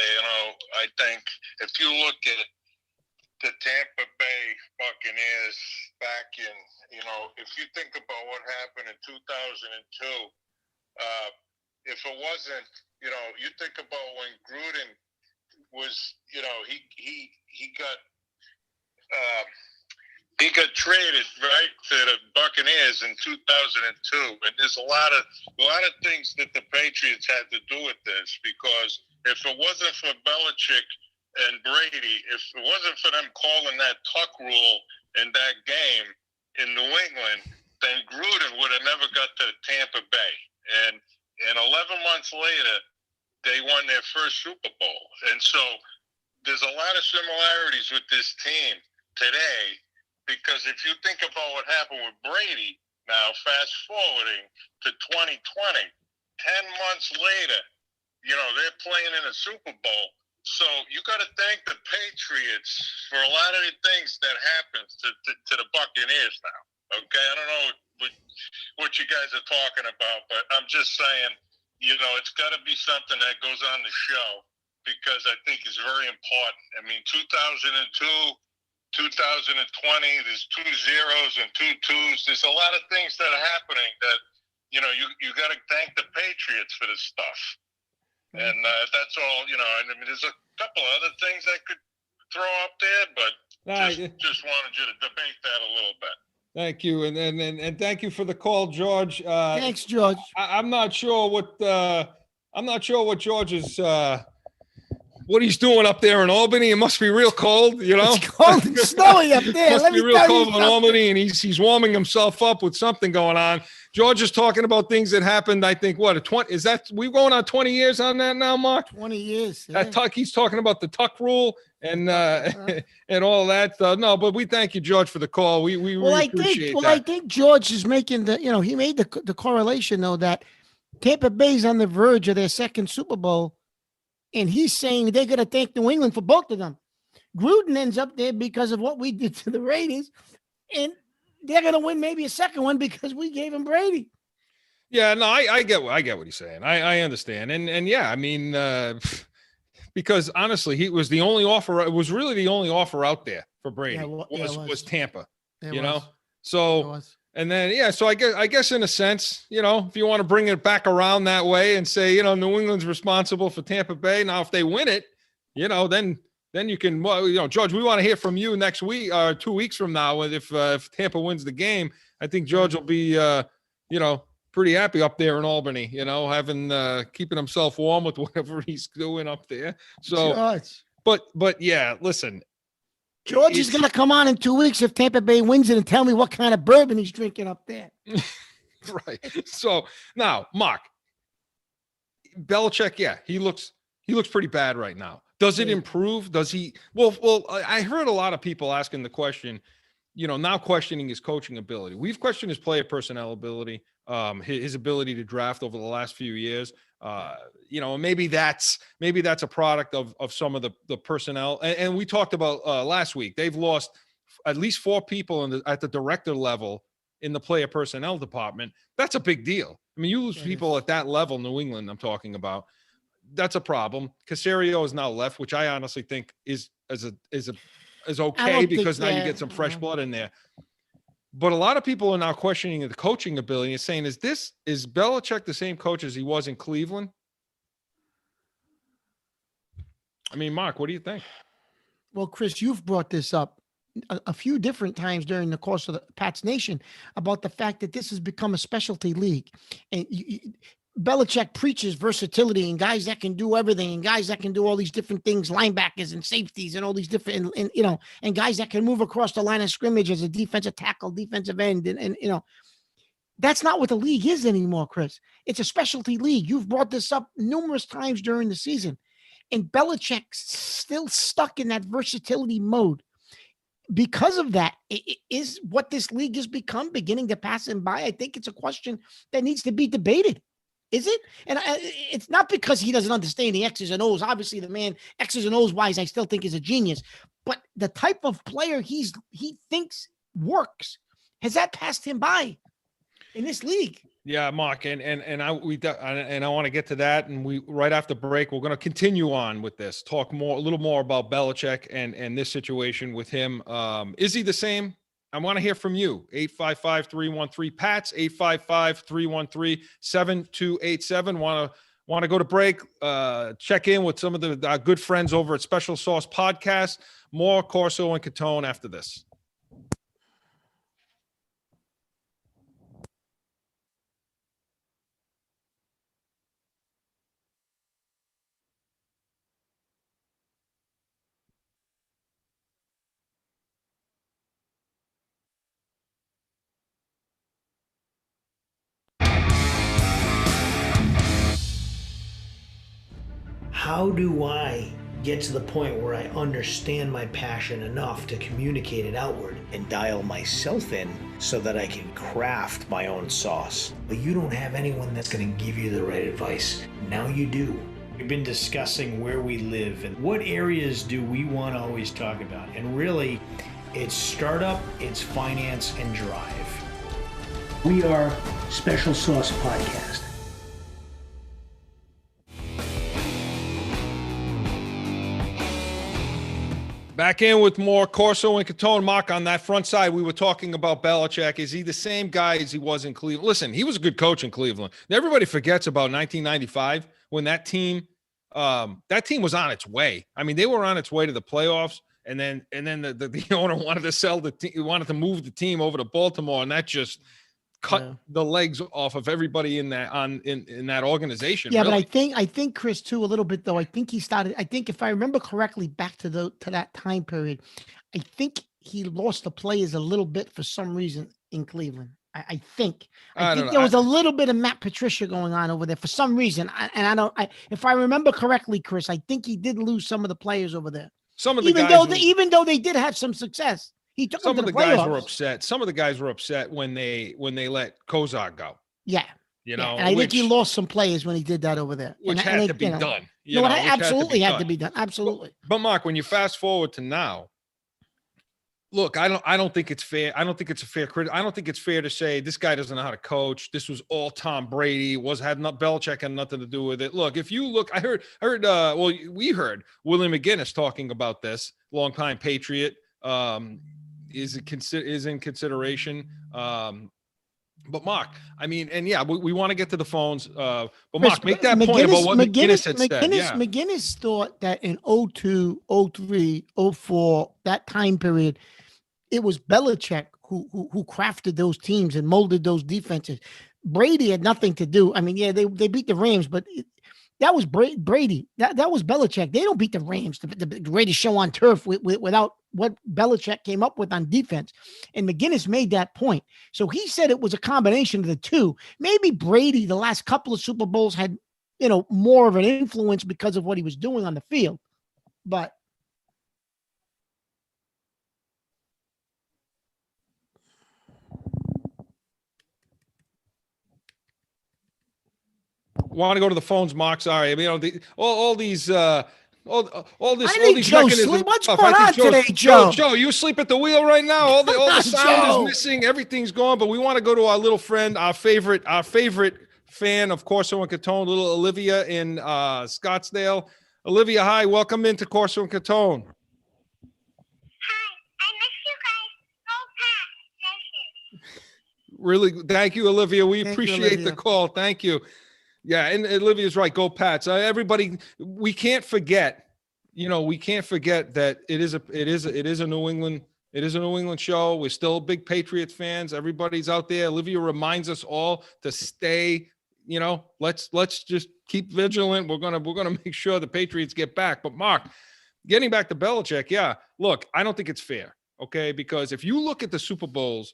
I think if you look at the Tampa Bay Buccaneers back in, if you think about what happened in 2002, if it wasn't, you think about when Gruden was, he got traded right to the Buccaneers in 2002, and there's a lot of things that the Patriots had to do with this, because if it wasn't for Belichick and Brady, if it wasn't for them calling that tuck rule in that game in New England, then Gruden would have never got to Tampa Bay, and 11 months later, they won their first Super Bowl. And so there's a lot of similarities with this team today, because if you think about what happened with Brady, now fast forwarding to 2020, 10 months later, they're playing in a Super Bowl. So you got to thank the Patriots for a lot of the things that happened to the Buccaneers now. Okay, I don't know what you guys are talking about, but I'm just saying, it's got to be something that goes on the show, because I think it's very important. I mean, 2002, 2020, there's 2 zeros and 2 twos. There's a lot of things that are happening that, you got to thank the Patriots for this stuff. And that's all, I mean, there's a couple other things I could throw up there, but just wanted you to debate that a little bit. Thank you, and thank you for the call, George. Thanks, George. I'm not sure what George is what he's doing up there in Albany. It must be real cold, It's cold and snowy up there. Must be real cold in Albany, and he's warming himself up with something going on. George is talking about things that happened. I think we're going on 20 years on that now, Mark? 20 years. Yeah. That tuck. He's talking about the tuck rule and and all that. No, but we thank you, George, for the call. We really appreciate that. I think George is making he made the correlation though that Tampa Bay's on the verge of their second Super Bowl, and he's saying they're going to thank New England for both of them. Gruden ends up there because of what we did to the Raiders, and they're going to win maybe a second one because we gave him Brady. Yeah, no, I get what he's saying. I understand, and yeah, I mean. Because honestly, he was the only offer. It was really the only offer out there for Brady was Tampa. So and then so I guess in a sense, if you want to bring it back around that way and say New England's responsible for Tampa Bay. Now, if they win it, then you can. Well, George, we want to hear from you next week or 2 weeks from now. If Tampa wins the game, I think George will be pretty happy up there in Albany, having keeping himself warm with whatever he's doing up there. So, George. but yeah, listen, George is going to come on in 2 weeks if Tampa Bay wins it and tell me what kind of bourbon he's drinking up there. Right. So now, Mark, Belichick, he looks He looks pretty bad right now. Does it improve? Does he? Well, I heard a lot of people asking the question, now questioning his coaching ability. We've questioned his player personnel ability, his ability to draft over the last few years. Maybe that's a product of some of the personnel. And we talked about last week. They've lost at least 4 people at the director level in the player personnel department. That's a big deal. I mean, you lose people at that level, New England, I'm talking about. That's a problem. Caserio is now left, which I honestly think is okay because now you get some fresh blood in there. But a lot of people are now questioning the coaching ability and saying, is Belichick the same coach as he was in Cleveland? I mean, Mark, what do you think? Well, Chris, you've brought this up a few different times during the course of the Pats Nation about the fact that this has become a specialty league. And Belichick preaches versatility and guys that can do everything and guys that can do all these different things, linebackers and safeties and all these different, and guys that can move across the line of scrimmage as a defensive tackle, defensive end. And that's not what the league is anymore, Chris. It's a specialty league. You've brought this up numerous times during the season, and Belichick's still stuck in that versatility mode. Because of that, is what this league has become beginning to pass him by? I think it's a question that needs to be debated. Is it? And it's not because he doesn't understand the X's and O's. Obviously, the man X's and O's wise, I still think is a genius. But the type of player he thinks works, has that passed him by in this league? Yeah, Mark, and I want to get to that, and we right after break we're going to continue on with this, talk a little more about Belichick and this situation with him. Is he the same? I want to hear from you. 855-313-PATS, 855-313-7287. Want to go to break, check in with some of the good friends over at Special Sauce Podcast. More Corso and Catone after this. How do I get to the point where I understand my passion enough to communicate it outward and dial myself in so that I can craft my own sauce? But you don't have anyone that's going to give you the right advice. Now you do. We've been discussing where we live and what areas do we want to always talk about. And really, it's startup, it's finance, and drive. We are Special Sauce Podcast. Back in with more Corso and Catone. Mark, on that front side, we were talking about Belichick. Is he the same guy as he was in Cleveland? Listen, he was a good coach in Cleveland. Everybody forgets about 1995 when that team was on its way. I mean, they were on its way to the playoffs, and then the owner wanted to sell the team, wanted to move the team over to Baltimore, and that just cut the legs off of everybody in that in that organization. Yeah, really. but I think Chris too a little bit though. I think if I remember correctly, back to that time period, I think he lost the players a little bit for some reason in Cleveland. I think there was a little bit of Matt Patricia going on over there for some reason. If I remember correctly, Chris, I think he did lose some of the players over there. Some of the even though they did have some success. He took some them of to the playoffs. guys were upset. Some of the guys were upset when they let Kozar go. Yeah. You know, and I think he lost some players when he did that over there. Which had to be done. It absolutely had to be done. Absolutely. But Mark, when you fast forward to now, look, I don't think it's fair. I don't think it's a fair credit. I don't think it's fair to say this guy doesn't know how to coach. This was all Tom Brady. Belichick had nothing to do with it. Look, if you look, we heard Willie McGinnis talking about this, longtime Patriot. Is in consideration. But Mark, I mean, and yeah, we want to get to the phones. But Mark, make that point about what McGinnis had said. McGinnis thought that in 02, 03, 04, that time period, it was Belichick who crafted those teams and molded those defenses. Brady had nothing to do. I mean, yeah, they beat the Rams, but that was Brady. That was Belichick. They don't beat the Rams, the greatest show on turf, without what Belichick came up with on defense. And McGinnis made that point. So he said it was a combination of the two. Maybe Brady, the last couple of Super Bowls, had more of an influence because of what he was doing on the field. But want to go to the phones, Mark? Sorry, I mean, all these all these Joe mechanisms. sleep. What's going on today, Joe? Joe? You asleep at the wheel right now? All the sound is Joe. missing. Everything's gone. But we want to go to our little friend, our favorite fan of Corso and Catone, little Olivia in Scottsdale. Olivia, hi. Welcome into Corso and Catone. Really, thank you, Olivia. We appreciate the call. Thank you. Yeah, and Olivia's right. Go Pats. Everybody, we can't forget. We can't forget that it is a New England show. We're still big Patriots fans. Everybody's out there. Olivia reminds us all to stay. Let's just keep vigilant. We're gonna make sure the Patriots get back. But Mark, getting back to Belichick, yeah. Look, I don't think it's fair. Okay, because if you look at the Super Bowls.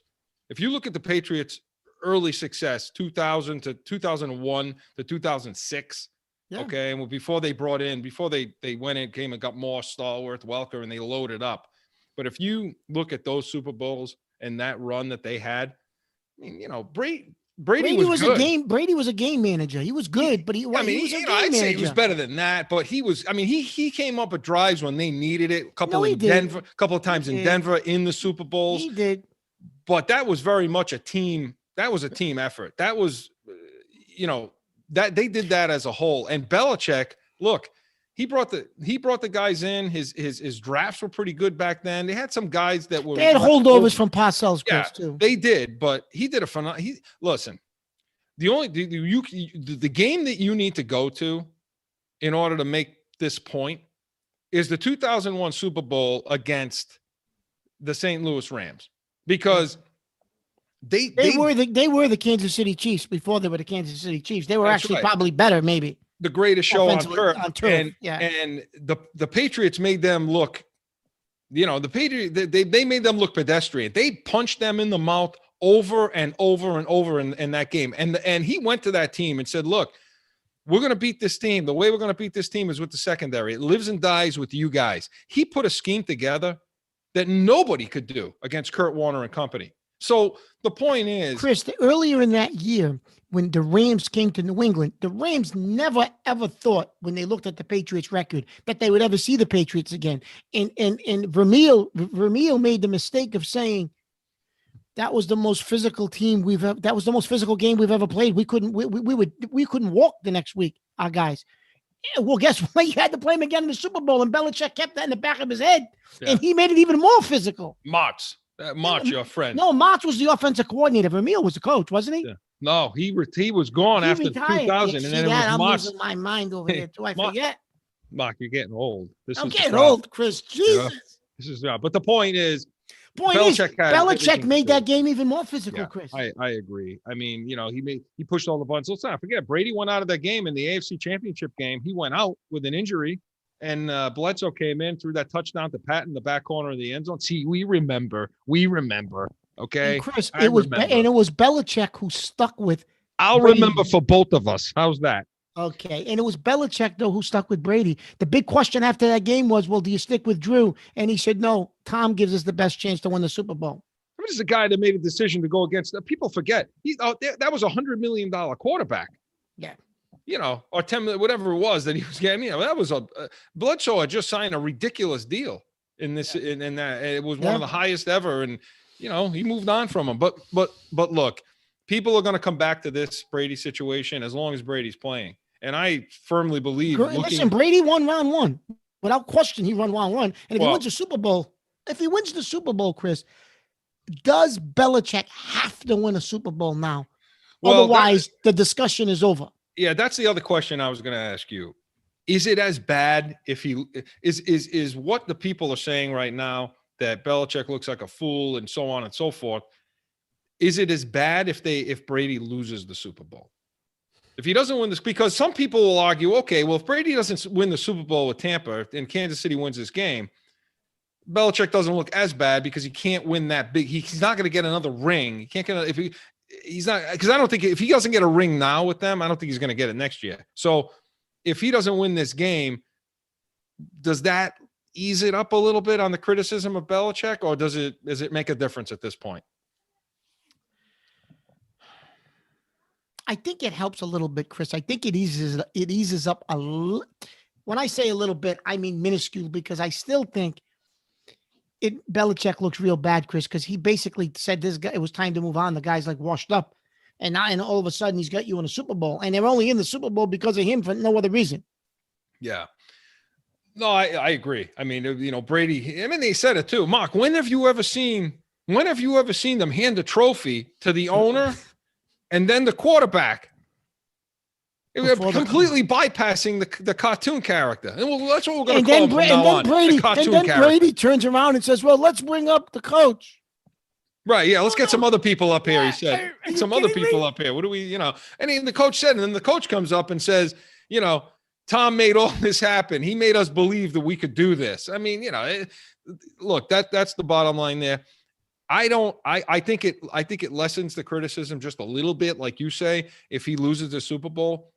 If you look at the Patriots' early success, 2000 to 2001 to 2006, okay, and before they went in, came and got more Stallworth, Welker, and they loaded up. But if you look at those Super Bowls and that run that they had, I mean, Brady was good. Brady was a game manager. He was good, but he was a game manager. Say he was better than that, but he was. I mean, he came up with drives when they needed it. A couple of times in Denver in the Super Bowls. He did. But that was very much a team. That was a team effort. That was, that they did that as a whole. And Belichick, look, he brought the guys in. His drafts were pretty good back then. They had some guys that were. They had holdovers from Parcells, too. They did, but he did a phenomenal. Listen, the game that you need to go to in order to make this point is the 2001 Super Bowl against the St. Louis Rams. Because they were the Kansas City Chiefs before they were the Kansas City Chiefs. They were actually probably better, maybe. The greatest show on turf. And the Patriots made them look, the Patriots, they made them look pedestrian. They punched them in the mouth over and over and over in that game. And he went to that team and said, look, we're going to beat this team. The way we're going to beat this team is with the secondary. It lives and dies with you guys. He put a scheme together that nobody could do against Kurt Warner and company. So the point is, Chris, earlier in that year, when the Rams came to New England, the Rams never, ever thought when they looked at the Patriots record that they would ever see the Patriots again. And Vermeil made the mistake of saying that was the most physical team that was the most physical game we've ever played. We couldn't walk the next week, our guys. Well, guess what? You had to play him again in the Super Bowl, and Belichick kept that in the back of his head, and he made it even more physical. Martz, your friend. No, Martz was the offensive coordinator. Vermeil was the coach, wasn't he? Yeah. No, he was gone after retired. 2000, and then it was I'm Martz. losing my mind over here too. I forget. Mark, you're getting old. I'm getting old, Chris. Jesus. This is but the point is. Belichick made that game even more physical, Chris. I agree. I mean, he pushed all the buttons. Let's not forget, Brady went out of that game in the AFC Championship game. He went out with an injury, and Bledsoe came in, threw that touchdown to Pat in the back corner of the end zone. See, we remember. Okay, and Chris, it was Belichick who stuck with. I'll Brady. Remember for both of us. How's that? Okay, and it was Belichick, though, who stuck with Brady. The big question after that game was, well, do you stick with Drew? And he said, no, Tom gives us the best chance to win the Super Bowl. This is a guy that made a decision to go against – people forget. That was a $100 million quarterback. Yeah. Or 10 million, whatever it was that he was getting. That was Bledsoe had just signed a ridiculous deal in this in that. It was one of the highest ever, and, he moved on from him. But look, people are going to come back to this Brady situation as long as Brady's playing. And I firmly believe. Listen, Brady won round one. Without question, he won round one. And if he wins the Super Bowl, Chris, does Belichick have to win a Super Bowl now? Otherwise, the discussion is over. Yeah, that's the other question I was going to ask you. Is it as bad if he is what the people are saying right now that Belichick looks like a fool and so on and so forth? Is it as bad if Brady loses the Super Bowl? If he doesn't win this, because some people will argue, okay, well, if Brady doesn't win the Super Bowl with Tampa and Kansas City wins this game, Belichick doesn't look as bad because he can't win that big. He's not going to get another ring. He can't get he's not, because I don't think if he doesn't get a ring now with them, I don't think he's going to get it next year. So if he doesn't win this game, does that ease it up a little bit on the criticism of Belichick, or does it make a difference at this point? I think it helps a little bit, Chris. I think it eases up a little. When I say a little bit, I mean minuscule, because I still think Belichick looks real bad, Chris, because he basically said this guy, it was time to move on. The guy's like washed up, and all of a sudden he's got you in a Super Bowl, and they're only in the Super Bowl because of him for no other reason. Yeah. No, I agree. I mean, Brady, I mean, they said it too. Mark, when have you ever seen them hand a trophy to the owner and then the quarterback? Completely bypassing the cartoon character. And that's what we're going to call him from now on. Brady turns around and says, well, let's bring up the coach. Right. Yeah. Let's get some other people up here. He said, some other people up here. What do we, and then the coach said, and then the coach comes up and says, Tom made all this happen. He made us believe that we could do this. I mean, look, that's the bottom line there. I think it lessens the criticism just a little bit, like you say, if he loses the Super Bowl.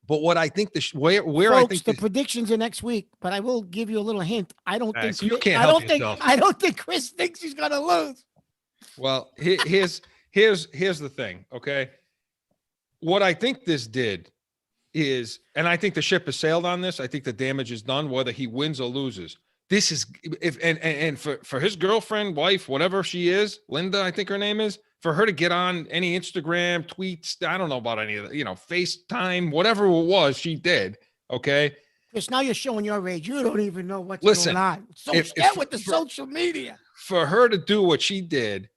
But what I think Folks, I think the predictions are next week, but I will give you a little hint. I don't think you can't help yourself. I don't think Chris thinks he's going to lose. Well, here's the thing. Okay. What I think this did is, and I think the ship has sailed on this. I think the damage is done, whether he wins or loses. This is and for his girlfriend, wife, whatever she is, Linda, I think her name is, for her to get on any Instagram tweets, I don't know about any of that, FaceTime, whatever it was, she did. Okay. Because now you're showing your age. You don't even know what's going on. So get with the social media. For her to do what she did,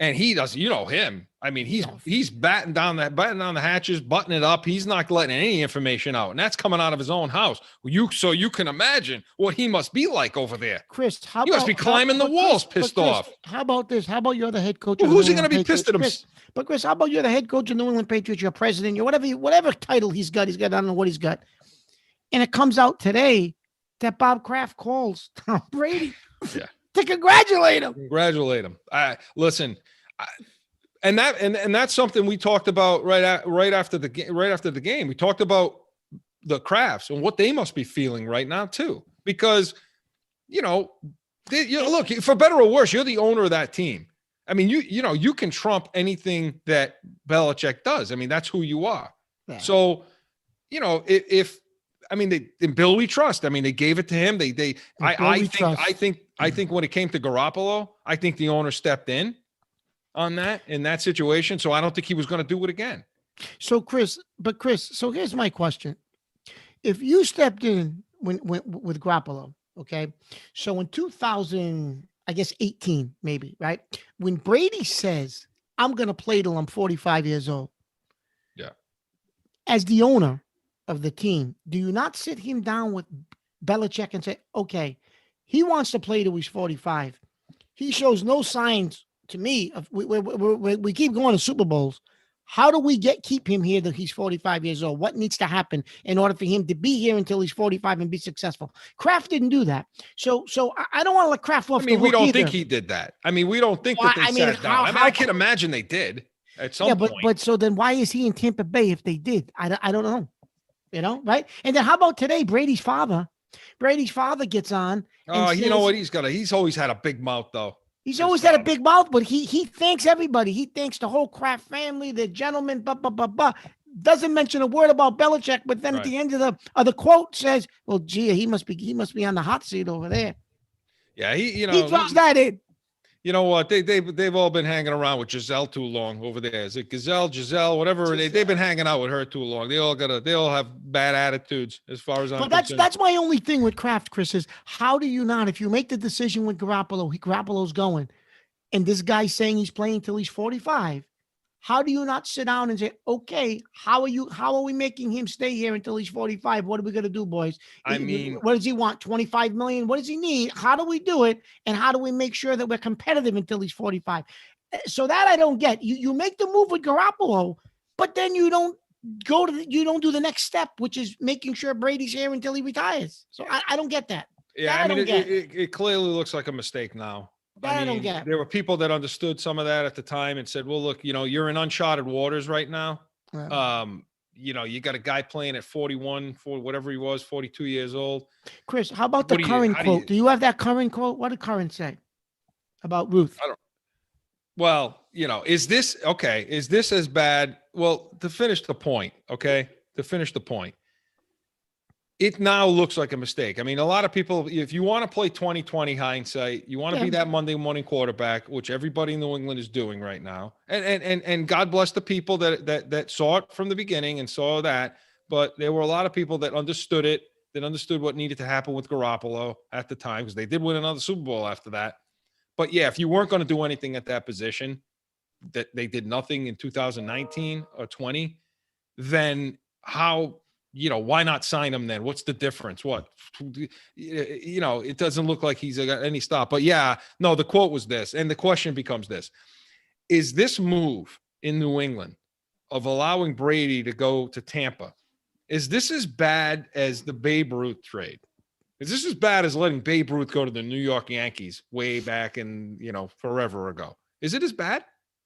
and he does, him. I mean, he's batting down the hatches, buttoning it up. He's not letting any information out, and that's coming out of his own house. So you can imagine what he must be like over there. Chris, he must be climbing the walls, pissed off. How about this? How about you're the head coach? Well, who's he going to be pissed at him? But Chris, how about you're the head coach of New England Patriots? You're president. You're whatever title he's got. I don't know what he's got. And it comes out today that Bob Kraft calls Tom Brady to congratulate him. Congratulate him. Listen. And that's something we talked about right after the game. We talked about the Crafts and what they must be feeling right now too, because look, for better or worse, you're the owner of that team. I mean, you can trump anything that Belichick does. I mean, that's who you are. Yeah. So, in Bill we trust. I mean, they gave it to him. I think when it came to Garoppolo, I think the owner stepped in in that situation. So I don't think he was going to do it again. So Chris, so here's my question. If you stepped in with Garoppolo, okay. So in 2018, maybe, right? When Brady says, I'm going to play till I'm 45 years old. Yeah. As the owner of the team, do you not sit him down with Belichick and say, okay, he wants to play till he's 45. He shows no signs to me of we keep going to Super Bowls. How do we keep him here till he's 45 years old? What needs to happen in order for him to be here until he's 45 and be successful? Kraft didn't do that. So I don't want to let Kraft off. I mean, we don't think he did that. I mean, we don't think that they sat down. I can imagine they did at some point. But so then why is he in Tampa Bay if they did? I don't know. Right? And then how about today? Brady's father gets on. Oh, you know what? He's always had a big mouth though. He's always had a big mouth, but he thanks everybody. He thanks the whole Kraft family, the gentleman, doesn't mention a word about Belichick, but then at the end of the quote says, well, gee, he must be on the hot seat over there. Yeah, he throws that in. You know what? They've all been hanging around with Giselle too long over there. Is it Giselle, whatever? They've been hanging out with her too long. They all have bad attitudes as far as I'm concerned. That's my only thing with Kraft, Chris, is how do you not, if you make the decision with Garoppolo's going, and this guy's saying he's playing till he's 45, how do you not sit down and say, okay, how are we making him stay here until he's 45? What are we going to do, boys? I mean, what does he want? 25 million? What does he need? How do we do it? And how do we make sure that we're competitive until he's 45? So that I don't get. You make the move with Garoppolo, but then you don't do the next step, which is making sure Brady's here until he retires. So I don't get that. Yeah, it clearly looks like a mistake now. That I don't get. There were people that understood some of that at the time and said, well, look, you're in uncharted waters right now. Yeah. You got a guy playing at 41, for whatever he was, 42 years old. Chris, how about the What do you- current how do quote? you- Do you have that current quote? What did current say about Ruth? Well, is this okay? Is this as bad? Well, to finish the point, it now looks like a mistake. I mean, a lot of people, if you want to play 2020 hindsight, you want to be that Monday morning quarterback, which everybody in New England is doing right now. And God bless the people that saw it from the beginning and saw that. But there were a lot of people that understood it, that understood what needed to happen with Garoppolo at the time, because they did win another Super Bowl after that. But yeah, if you weren't going to do anything at that position, that they did nothing in 2019 or 20, then how, why not sign him then? What's the difference? What, it doesn't look like he's got any stop. But yeah, no, the quote was this. And the question becomes this: is this move in New England of allowing Brady to go to Tampa, is this as bad as the Babe Ruth trade? Is this as bad as letting Babe Ruth go to the New York Yankees way back in, forever ago? Is it as bad?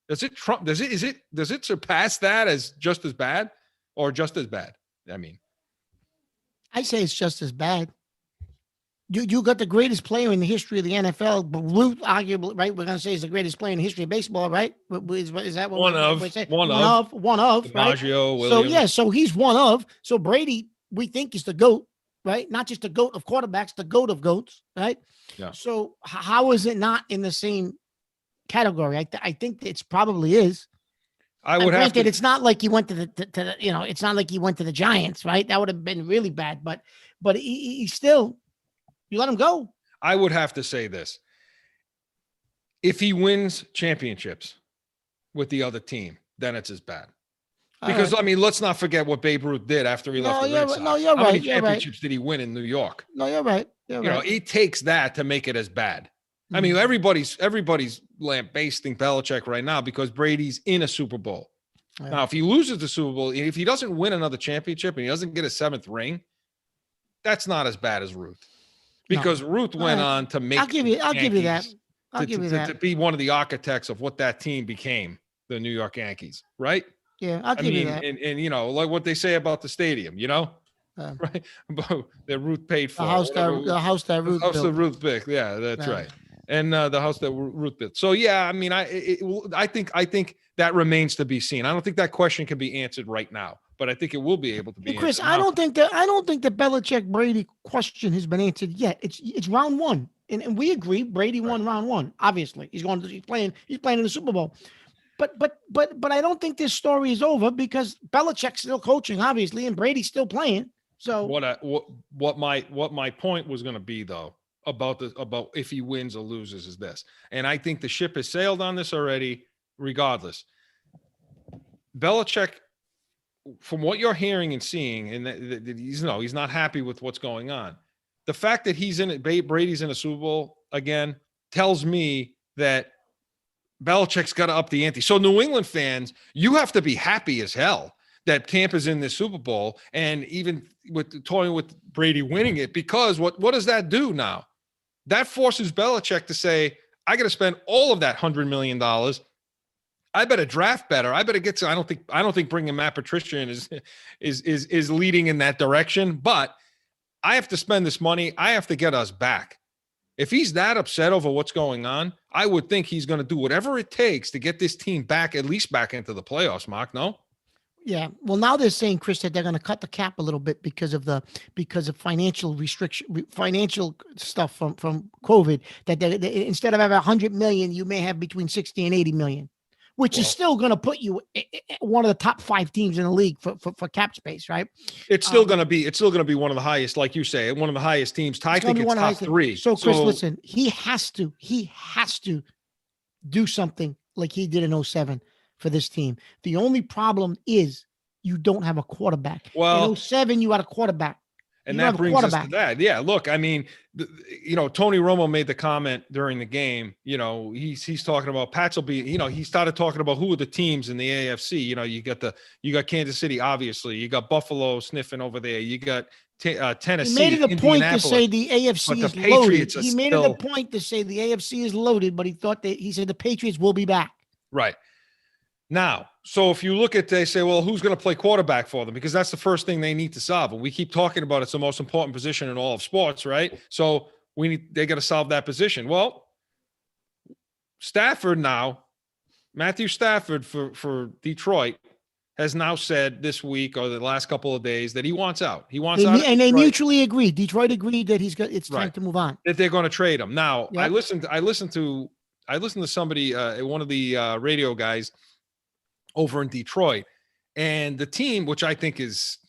Does it surpass that as just as bad or just as bad? I mean, I say it's just as bad. You got the greatest player in the history of the NFL, but Ruth, arguably, right? We're going to say he's the greatest player in the history of baseball, right? Is that what we're saying? One of, right? So he's one of. So Brady, we think, is the GOAT, right? Not just the GOAT of quarterbacks, the GOAT of GOATs, right? Yeah. So how is it not in the same category? I think it's probably is. I would have to. It's not like he went to the it's not like he went to the Giants, right? That would have been really bad, but he still, you let him go. I would have to say this: if he wins championships with the other team, then it's as bad. Because, I mean, let's not forget what Babe Ruth did after he left the Red Sox. No, you're How right. many championships did he win in New York? No, you're right. It takes that to make it as bad. I mean, everybody's lambasting Belichick right now because Brady's in a Super Bowl. Yeah. Now, if he loses the Super Bowl, if he doesn't win another championship and he doesn't get a 7th ring, that's not as bad as Ruth. Because Ruth went on to make. I'll give you that. To be one of the architects of what that team became, the New York Yankees, right? Yeah, I'll give you that. And like what they say about the stadium, right? That Ruth paid for. The house that Ruth built. Yeah, that's right. And the house that Ruth built. So yeah, I mean, I think that remains to be seen. I don't think that question can be answered right now, but I think it will be able to be. Chris, answered. I don't think the Belichick Brady question has been answered yet. It's round 1, and we agree Brady won round 1. Obviously, he's playing in the Super Bowl. But I don't think this story is over because Belichick's still coaching, obviously, and Brady's still playing. So what my point was going to be though about if he wins or loses is this, and I think the ship has sailed on this already. Regardless, Belichick, from what you're hearing and seeing, and that he's not happy with what's going on. The fact that Brady's in a Super Bowl again tells me that Belichick's got to up the ante. So New England fans, you have to be happy as hell that Tampa's in this Super Bowl, and even toying with Brady winning it, because what does that do now? That forces Belichick to say, I got to spend all of that $100 million. I better draft better. I better get to. I don't think bringing Matt Patricia in is leading in that direction. But I have to spend this money. I have to get us back. If he's that upset over what's going on, I would think he's going to do whatever it takes to get this team back, at least back into the playoffs. Mark, no? Yeah. Well, now they're saying, Chris, that they're going to cut the cap a little bit because of financial restriction, financial stuff from COVID. That they, instead of having 100 million, you may have between 60 and 80 million. Which is still going to put you one of the top 5 teams in the league for cap space, right? It's still going to be one of the highest, like you say, one of the highest teams. I think it's top 3. So Chris, listen, he has to do something like he did in 2007 for this team. The only problem is you don't have a quarterback. Well, in 2007, you had a quarterback. And You that don't have a brings us to quarterback. that. Yeah. Look, I mean, Tony Romo made the comment during the game. He's talking about Pats will be. He started talking about who are the teams in the AFC. You got Kansas City, obviously. You got Buffalo sniffing over there. You got Tennessee. He made it a point to say Indianapolis. the But AFC the is loaded. Patriots are He made it a still- point to say the AFC is loaded, but he said the Patriots will be back. Right. Now, so if you look at, they say, well, who's going to play quarterback for them? Because that's the first thing they need to solve. And we keep talking about it's the most important position in all of sports, right? So they got to solve that position. Well, Stafford now, Matthew Stafford for Detroit has now said this week or the last couple of days that he wants out. He wants out. And they mutually agreed. Detroit agreed that it's time Right. to move on. That they're going to trade him. Now, Yep. I listened to somebody, one of the radio guys over in Detroit, and the team, which I think is,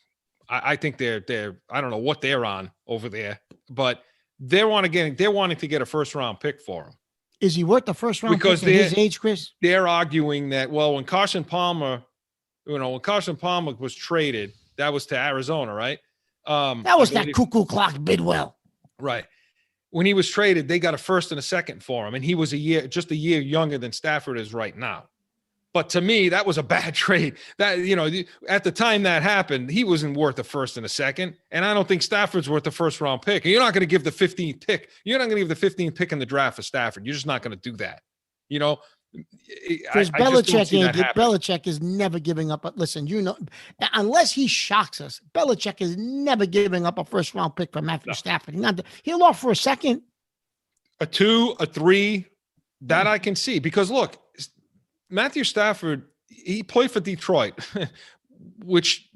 I think they're I don't know what they're on over there, but they're wanting to get a first round pick for him. Is he worth the first round Because pick at his age, Chris? They're arguing that, well, when Carson Palmer was traded, that was to Arizona, right? That was that cuckoo clock Bidwell. Right. When he was traded, they got a first and a second for him, and he was just a year younger than Stafford is right now. But to me, that was a bad trade. That, at the time that happened, he wasn't worth a first and a second. And I don't think Stafford's worth the first round pick. And you're not going to give the 15th pick. You're not going to give the 15th pick in the draft for Stafford. You're just not going to do that. Because Belichick is never giving up. Listen, unless he shocks us, Belichick is never giving up a first round pick for Matthew Stafford. He'll offer a second, a 2, a 3. That I can see, because look, Matthew Stafford, he played for Detroit, which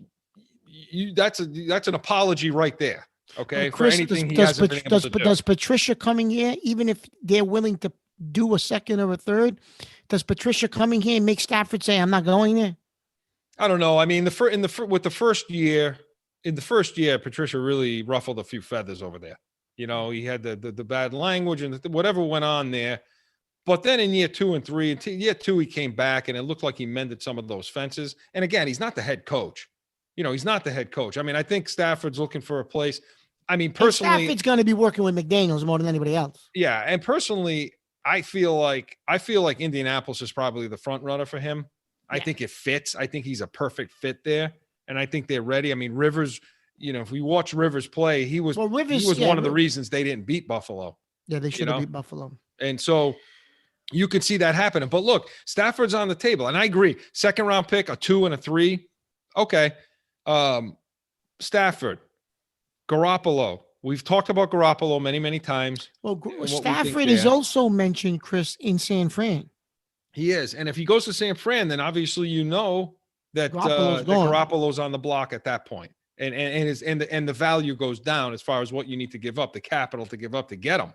that's an apology right there. Okay, Chris, for anything he hasn't been able to do. Does Patricia coming here, even if they're willing to do a second or a third, does Patricia coming here make Stafford say, "I'm not going there"? I don't know. I mean, in the first year, Patricia really ruffled a few feathers over there. He had the bad language and whatever went on there. But then in year 2 and 3, year 2, he came back and it looked like he mended some of those fences. And again, he's not the head coach. He's not the head coach. I mean, I think Stafford's looking for a place. I mean, personally, and Stafford's going to be working with McDaniels more than anybody else. Yeah, and personally, I feel like Indianapolis is probably the front runner for him. I think it fits. I think he's a perfect fit there, and I think they're ready. I mean, Rivers. If we watch Rivers play, he was one of the reasons they didn't beat Buffalo. Yeah, they should have beat Buffalo. And so you can see that happening. But look, Stafford's on the table. And I agree. Second round pick, a 2 and a 3. Okay. Stafford, Garoppolo. We've talked about Garoppolo many, many times. Well, Stafford is also mentioned, Chris, in San Fran. He is. And if he goes to San Fran, then obviously that Garoppolo's on the block at that point. And the value goes down as far as what you need to give up, the capital to give up to get him.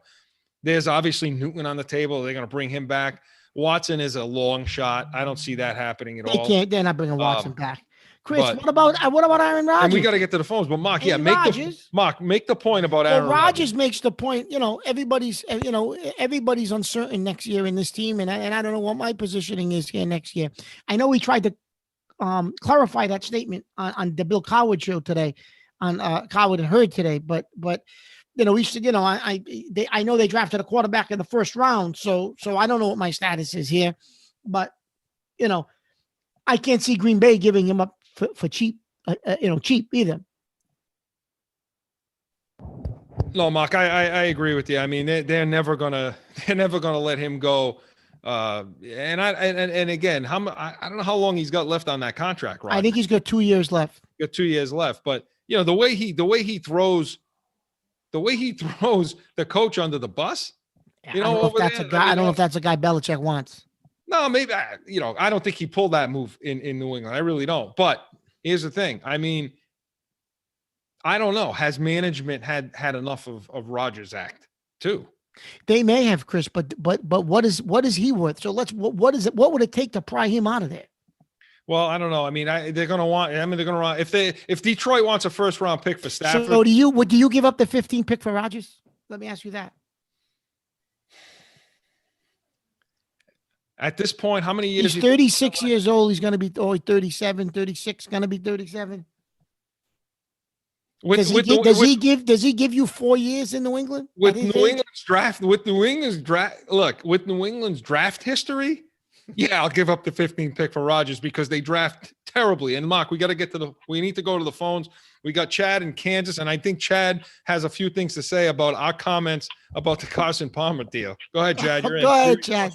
There's obviously Newton on the table. They're going to bring him back. Watson is a long shot. I don't see that happening at all. They're not bringing Watson back. Chris, what about Aaron Rodgers? And we got to get to the phones. But Mark, make the point about Aaron Rodgers. Makes the point. Everybody's uncertain next year in this team, and I don't know what my positioning is here next year. I know we tried to clarify that statement on the Bill Coward show today, on Coward and Hurd today, but. We said, I know they drafted a quarterback in the first round, so I don't know what my status is here, but I can't see Green Bay giving him up for cheap, cheap either. No, Mark, I agree with you. I mean, they're never gonna let him go. And again, I don't know how long he's got left on that contract. Roger. I think he's got 2 years left. Got 2 years left, but the way he throws. The way he throws the coach under the bus, I don't know if that's a guy Belichick wants. No, maybe, I don't think he pulled that move in New England. I really don't. But here's the thing. I mean, I don't know. Has management had enough of Rodgers' act too? They may have, Chris, but what is he worth? So what would it take to pry him out of there? Well, I don't know. I mean, they're going to want. If Detroit wants a first round pick for Stafford. So do you give up the 15th pick for Rodgers? Let me ask you that. At this point, how many years? He's 36 years old. He's going to be 37, 36. Going to be 37. Does he give you 4 years in New England? With New England's draft? Look, with New England's draft history, yeah, I'll give up the 15th pick for Rodgers because they draft terribly. And Mark, we need to go to the phones. We got Chad in Kansas, and I think Chad has a few things to say about our comments about the Carson Palmer deal. Go ahead, Chad. You're in. Go ahead, Chad.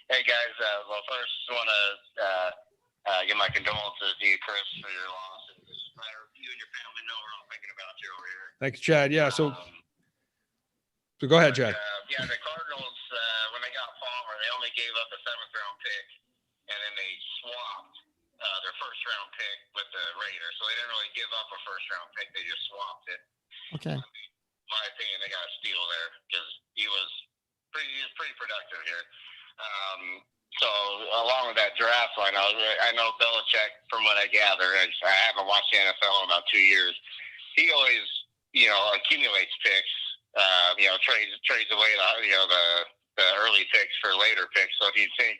Hey guys, well, first I want to give my condolences to you, Chris, for your loss. And just you and your family know we're all thinking about you over here. Thanks, Chad. Yeah, so go ahead, Chad. Yeah, the Cardinals, when they got Palmer, they only gave up a 7th-round pick, and then they swapped their first-round pick with the Raiders. So they didn't really give up a first-round pick; they just swapped it. Okay. In my opinion, they got a steal there because he was pretty productive here. So along with that draft line, I know Belichick, from what I gather, I haven't watched the NFL in about 2 years. He always, accumulates picks. Trades away the early picks for later picks. So do you think?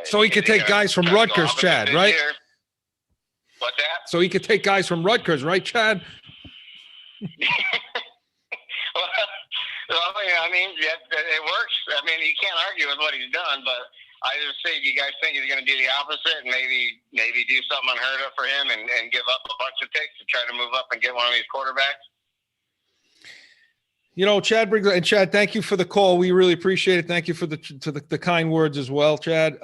So he could take guys from Rutgers, Chad, right? What's that? So he could take guys from Rutgers, right, Chad? Well, I mean, it works. I mean, you can't argue with what he's done, but I just say, do you guys think he's going to do the opposite and maybe do something unheard of for him and give up a bunch of picks to try to move up and get one of these quarterbacks? Chad brings, and Chad, thank you for the call. We really appreciate it. Thank you for the kind words as well, Chad.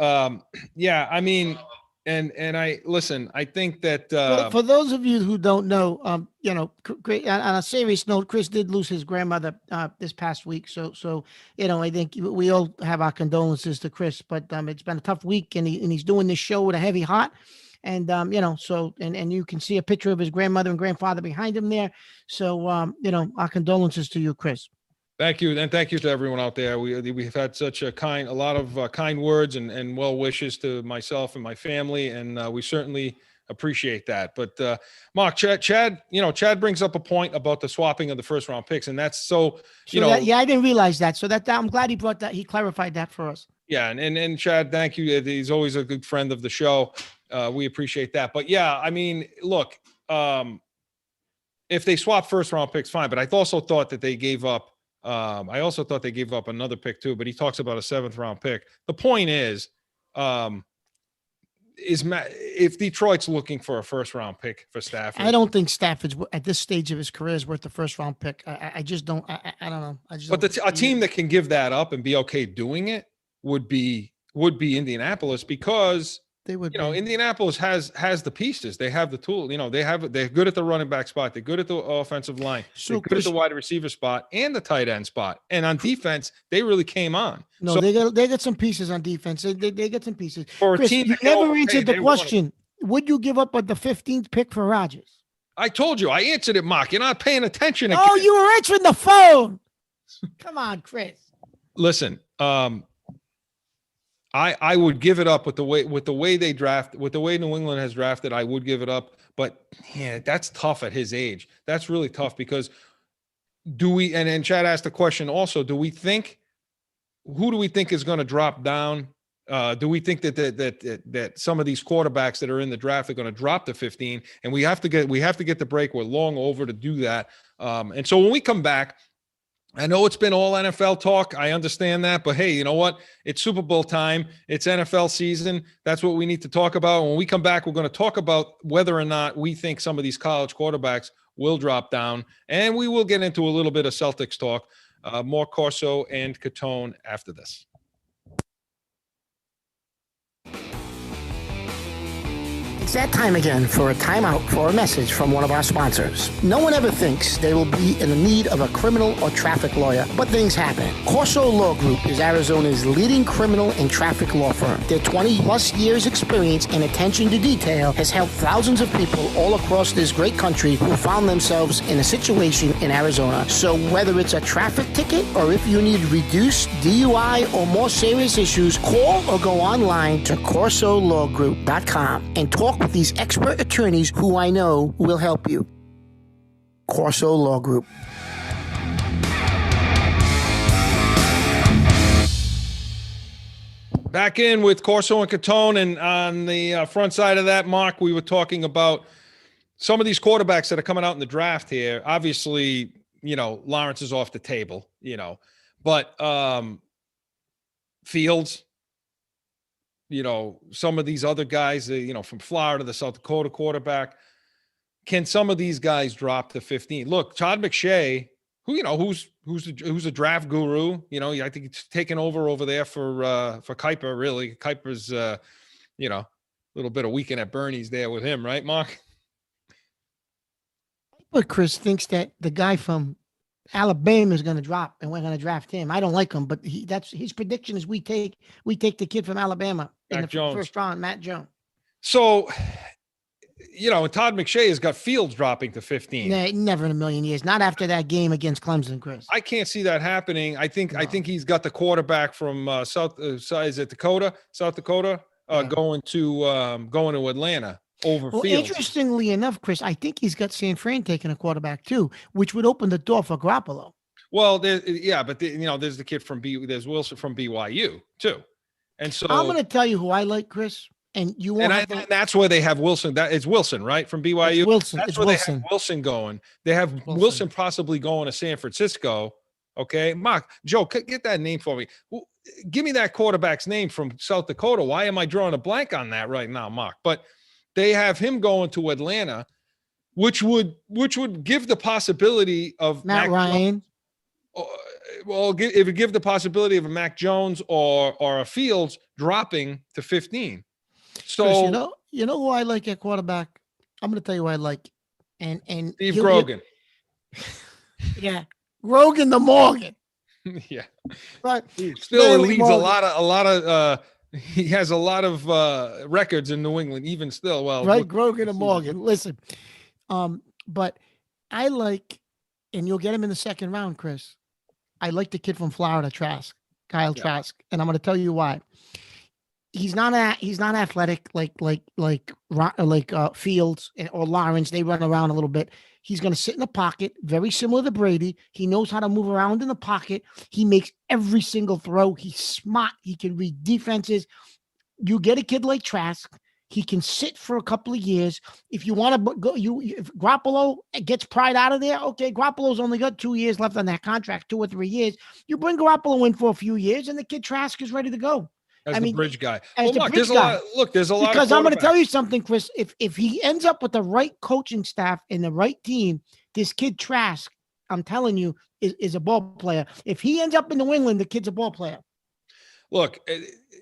Yeah, I mean, and I listen. I think that for those of you who don't know, on a serious note, Chris did lose his grandmother this past week. So I think we all have our condolences to Chris. But it's been a tough week, and he's doing this show with a heavy heart. And, and you can see a picture of his grandmother and grandfather behind him there. So, our condolences to you, Chris. Thank you. And thank you to everyone out there. We've had such a lot of kind words and well wishes to myself and my family. And we certainly appreciate that. But Mark, Chad brings up a point about the swapping of the first round picks. And that's so, I didn't realize that. So I'm glad he brought that. He clarified that for us. Yeah. And Chad, thank you. He's always a good friend of the show. We appreciate that. But yeah, I mean, look, if they swap first round picks, fine. But I also thought that they gave up. I also thought they gave up another pick too, but he talks about a 7th round pick. The point is if Detroit's looking for a first round pick for Stafford, I don't think Stafford's at this stage of his career is worth the first round pick. I just don't. I don't know. A team that can give that up and be okay doing it would be Indianapolis, because they would. Indianapolis has the pieces. They have the tool. They're good at the running back spot. They're good at the offensive line. They're good at the wide receiver spot and the tight end spot. And on defense, they really came on. No, they got some pieces on defense. They get some pieces. For Chris, a team, you never answered the question. Would you give up on the 15th pick for Rodgers? I told you. I answered it, Mark. You're not paying attention. Oh, you were answering the phone. Come on, Chris. Listen, I would give it up with the way they draft, with the way New England has drafted. I would give it up, but yeah, that's tough at his age. That's really tough because and Chad asked the question also, who do we think is going to drop down? Do we think that some of these quarterbacks that are in the draft are going to drop to 15? And we have to get the break. We're long over to do that. And so when we come back, I know it's been all NFL talk. I understand that. But hey, you know what? It's Super Bowl time. It's NFL season. That's what we need to talk about. When we come back, we're going to talk about whether or not we think some of these college quarterbacks will drop down. And we will get into a little bit of Celtics talk. More Corso and Catone after this. It's that time again for a timeout for a message from one of our sponsors. No one ever thinks they will be in the need of a criminal or traffic lawyer, but things happen. Corso Law Group is Arizona's leading criminal and traffic law firm. Their 20-plus years experience and attention to detail has helped thousands of people all across this great country who found themselves in a situation in Arizona. So whether it's a traffic ticket or if you need reduced DUI or more serious issues, call or go online to CorsoLawGroup.com and talk with these expert attorneys who I know will help you. Corso Law Group. Back in with Corso and Catone, and on the front side of that, Mark, we were talking about some of these quarterbacks that are coming out in the draft here. Obviously, Lawrence is off the table, but Fields, some of these other guys, from Florida, the South Dakota quarterback. Can some of these guys drop to 15? Look, Todd McShay, who's a draft guru, I think he's taken over there for Kuiper, really. Kuiper's, a little bit of weekend at Bernie's there with him, right, Mark? But Chris thinks that the guy from Alabama is going to drop and we're going to draft him. I don't like him, but that's his prediction is we take the kid from Alabama in the first round, Matt Jones. So, Todd McShay has got Fields dropping to 15. Nah, never in a million years. Not after that game against Clemson, Chris. I can't see that happening. I think he's got the quarterback from South Dakota, yeah. going to Atlanta over Fields. Interestingly enough, Chris, I think he's got San Fran taking a quarterback too, which would open the door for Garoppolo. Well, there's the kid there's Wilson from BYU too, and so I'm going to tell you who I like, Chris. And that's where they have Wilson. That it's Wilson, right? From BYU. It's Wilson. That's where they have Wilson going. They have Wilson possibly going to San Francisco. Okay, Mark, Joe, get that name for me. Give me that quarterback's name from South Dakota. Why am I drawing a blank on that right now, Mark? But they have him going to Atlanta, which would give the possibility of Matt Ryan. Well, it would give the possibility of a Mac Jones or a Fields dropping to 15. So Chris, you know who I like at quarterback? I'm going to tell you who I like, and Steve Grogan. Yeah, Grogan the Morgan. Yeah, but still leads Morgan. a lot of. He has a lot of records in New England, even still. Well, right, Grogan and Morgan. Listen, but I like, and you'll get him in the second round, Chris. I like the kid from Florida, Kyle Trask, and I'm going to tell you why. He's not athletic like Fields or Lawrence. They run around a little bit. He's going to sit in the pocket, very similar to Brady. He knows how to move around in the pocket. He makes every single throw. He's smart. He can read defenses. You get a kid like Trask, he can sit for a couple of years. If you want to go, if Garoppolo gets pried out of there, okay, Garoppolo's only got 2 years left on that contract, 2 or 3 years. You bring Garoppolo in for a few years, and the kid Trask is ready to go. As the bridge guy. Well, Mark, there's a lot. Because I'm going to tell you something, Chris. If he ends up with the right coaching staff and the right team, this kid Trask, I'm telling you, is a ball player. If he ends up in New England, the kid's a ball player. Look,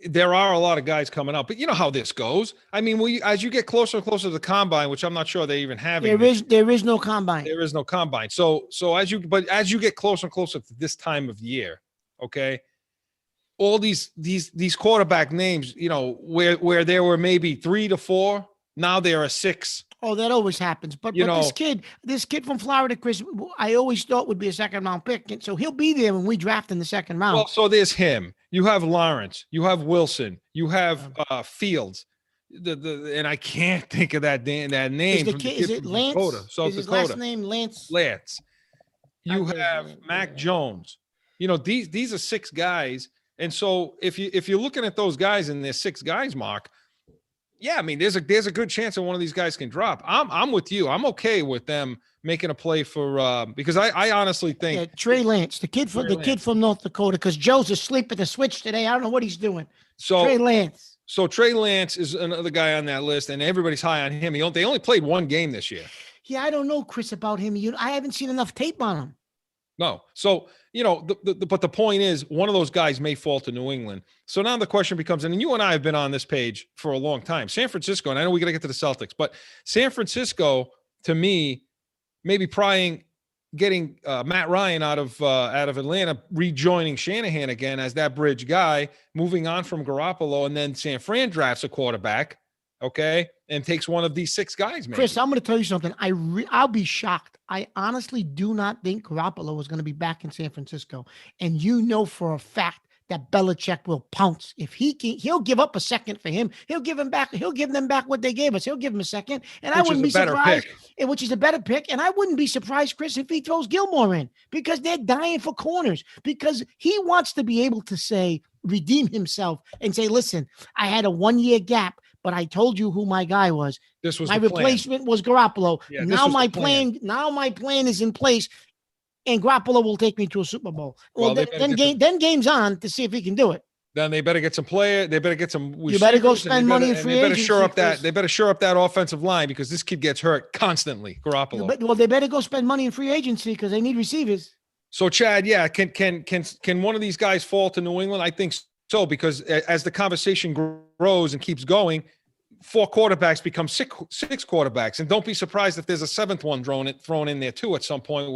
there are a lot of guys coming up, but you know how this goes. I mean, as you get closer and closer to the combine, which I'm not sure they even have. There is no combine. There is no combine. So as you get closer and closer to this time of year, okay. All these quarterback names, where there were maybe 3 to 4, now there are 6. Oh, that always happens. But this kid from Florida, Chris, I always thought would be a second round pick. And so he'll be there when we draft in the second round. Well, so there's him. You have Lawrence. You have Wilson. You have Fields. And I can't think of that name. Is it Lance? South Dakota. His last name Lance? Lance. You have Mac Jones. These are 6 guys. And so if you're looking at those guys and there's 6 guys, Mark, yeah, I mean, there's a good chance that one of these guys can drop. I'm with you. I'm okay with them making a play for because I honestly think Trey Lance, the kid from North Dakota, because Joe's asleep at the switch today. I don't know what he's doing. So Trey Lance. So Trey Lance is another guy on that list, and everybody's high on him. They only played 1 game this year. Yeah, I don't know, Chris, about him. I haven't seen enough tape on him. No. So, but the point is one of those guys may fall to New England. So now the question becomes, and you and I have been on this page for a long time, San Francisco, and I know we got to get to the Celtics, but San Francisco, to me, maybe getting Matt Ryan out of Atlanta, rejoining Shanahan again as that bridge guy, moving on from Garoppolo, and then San Fran drafts a quarterback, okay, and takes one of these 6 guys, maybe. Chris, I'm going to tell you something. I'll be shocked. I honestly do not think Garoppolo is going to be back in San Francisco. And for a fact that Belichick will pounce. If he can, he'll give up a second for him. He'll give them back what they gave us. He'll give him a second. And I wouldn't be surprised, which is a better pick. And I wouldn't be surprised, Chris, if he throws Gilmore in, because they're dying for corners, because he wants to be able to say, redeem himself and say, listen, I had a 1-year gap, but I told you who my guy was. This was my replacement was Garoppolo. Yeah, now my plan is in place, and Garoppolo will take me to a Super Bowl. Well, then game's on to see if he can do it. Then they better get some player. They better get some. You better go spend money in free agency. They better shore up that offensive line, because this kid gets hurt constantly. Garoppolo. Well, they better go spend money in free agency because they need receivers. So Chad, yeah, can one of these guys fall to New England? I think so, because as the conversation grows and keeps going, 4 quarterbacks become six quarterbacks, and don't be surprised if there's a 7th one thrown in there too at some point.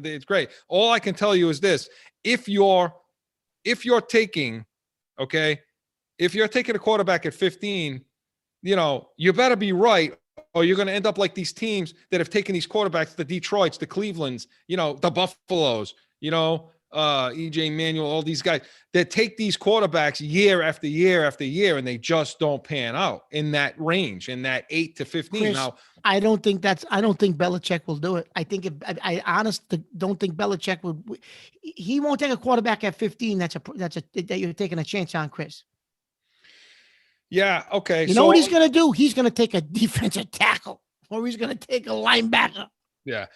It's great. All I can tell you is this: if you're taking a quarterback at 15, you better be right, or you're going to end up like these teams that have taken these quarterbacks, the Detroits, the Clevelands, the Buffaloes, EJ Manuel, all these guys that take these quarterbacks year after year after year, and they just don't pan out in that range, in that 8 to 15. Chris, now, I don't think Belichick will do it. I honestly don't think Belichick will. He won't take a quarterback at 15. That you're taking a chance on, Chris. Yeah. Okay. You know what he's going to do? He's going to take a defensive tackle, or he's going to take a linebacker. Yeah.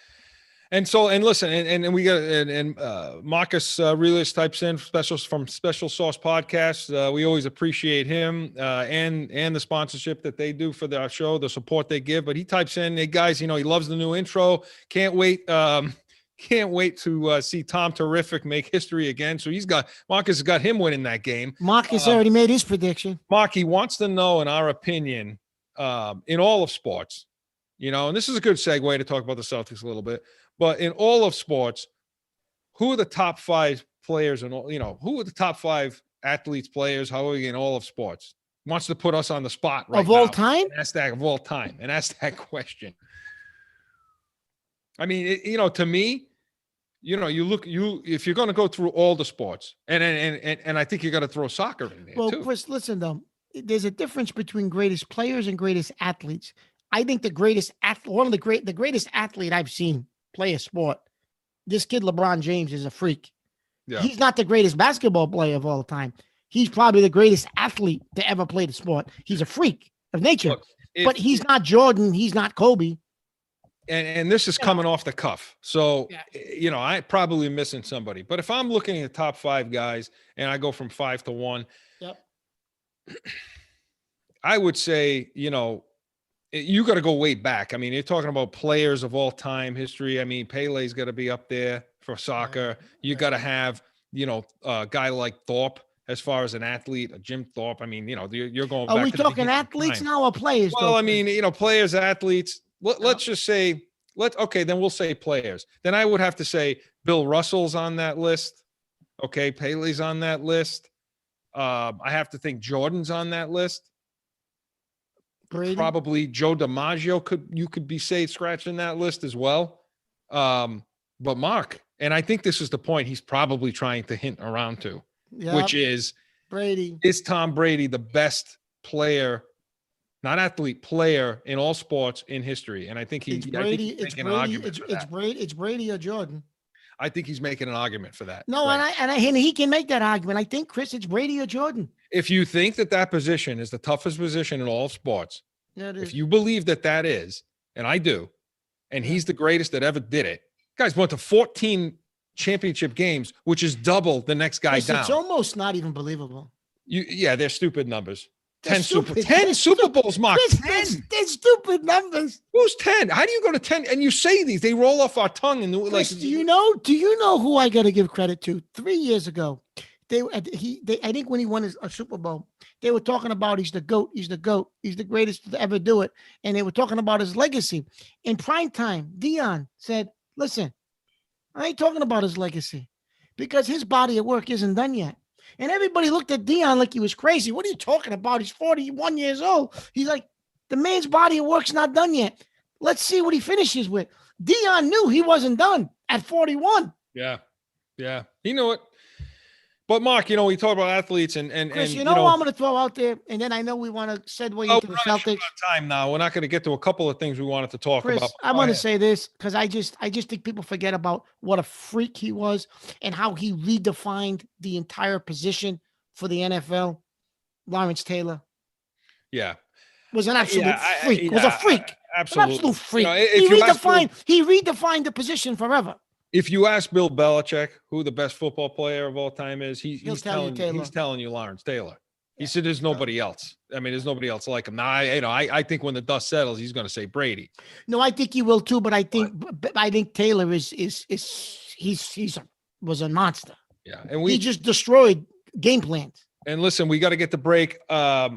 And listen, and we got Marcus Realist types in Special Sauce Podcast. We always appreciate him and the sponsorship that they do for our show, the support they give. But he types in, hey guys, he loves the new intro. Can't wait to see Tom Terrific make history again. So Marcus has got him winning that game. Marcus already made his prediction. Mark, he wants to know, in our opinion, in all of sports, and this is a good segue to talk about the Celtics a little bit. But in all of sports, who are the top 5 players, and who are the top 5 athletes, players, however, in all of sports? Wants to put us on the spot right now. Of all time? Of all time, and ask that question. I mean, to me, if you're going to go through all the sports, and I think you got to throw soccer in there too. Well, Chris, listen though, there's a difference between greatest players and greatest athletes. I think the greatest athlete I've seen play a sport, this kid LeBron James is a freak. Yeah. He's not the greatest basketball player of all time. He's probably the greatest athlete to ever play the sport. He's a freak of nature. Look, but he's not Jordan. He's not Kobe. And this is coming off the cuff. So, I probably missing somebody. But if I'm looking at the top 5 guys and I go from 5 to 1, I would say, you got to go way back. I mean, you're talking about players of all time history. I mean, Pele's got to be up there for soccer. You got to have, a guy like Thorpe as far as an athlete, a Jim Thorpe. I mean, you're going back. Are we talking athletes now or players? Well, I mean, players, athletes. Let's just say, then we'll say players. Then I would have to say Bill Russell's on that list. Okay, Pele's on that list. I have to think Jordan's on that list. Brady. Probably Joe DiMaggio could be scratching that list as well. But Mark, and I think this is the point he's probably trying to hint around to, which is Brady. Is Tom Brady the best player, not athlete, player in all sports in history? And I think he's making an argument for that. It's Brady or Jordan. I think he's making an argument for that. No, right. and he can make that argument. I think, Chris, it's Brady or Jordan. If you think that position is the toughest position in all sports, if you believe that is, and I do, and he's the greatest that ever did it, guys went to 14 championship games, which is double the next guy down. It's almost not even believable. They're stupid numbers. 10 Super Bowls, Mark. 10. They're stupid numbers. Who's 10? How do you go to 10? And you say these, they roll off our tongue. And Chris, do you know who I got to give credit to? 3 years ago, I think when he won a Super Bowl, they were talking about he's the GOAT, he's the greatest to ever do it. And they were talking about his legacy. In prime time, Dion said, listen, I ain't talking about his legacy because his body of work isn't done yet. And everybody looked at Dion like he was crazy. What are you talking about? He's 41 years old. He's like, the man's body of work's not done yet. Let's see what he finishes with. Dion knew he wasn't done at 41. Yeah. He knew it. But Mark, we talk about athletes and Chris, and you know what I'm going to throw out there, and then I know we want to segue oh, into we're the running short Celtics. on time now. We're not going to get to a couple of things we wanted to talk Chris, about. I'm going to say this because I just think people forget about what a freak he was and how he redefined the entire position for the NFL. Lawrence Taylor Yeah. was an absolute freak. Yeah, Was a freak. Absolutely. An absolute freak. If He redefined the position forever. If you ask Bill Belichick who the best football player of all time is, he's telling you Lawrence Taylor. He said there's nobody else. I mean, there's nobody else like him. Now, I think when the dust settles, he's going to say Brady. No, I think he will too. But I think Taylor was a monster. Yeah, and he just destroyed game plans. And listen, we got to get the break. We're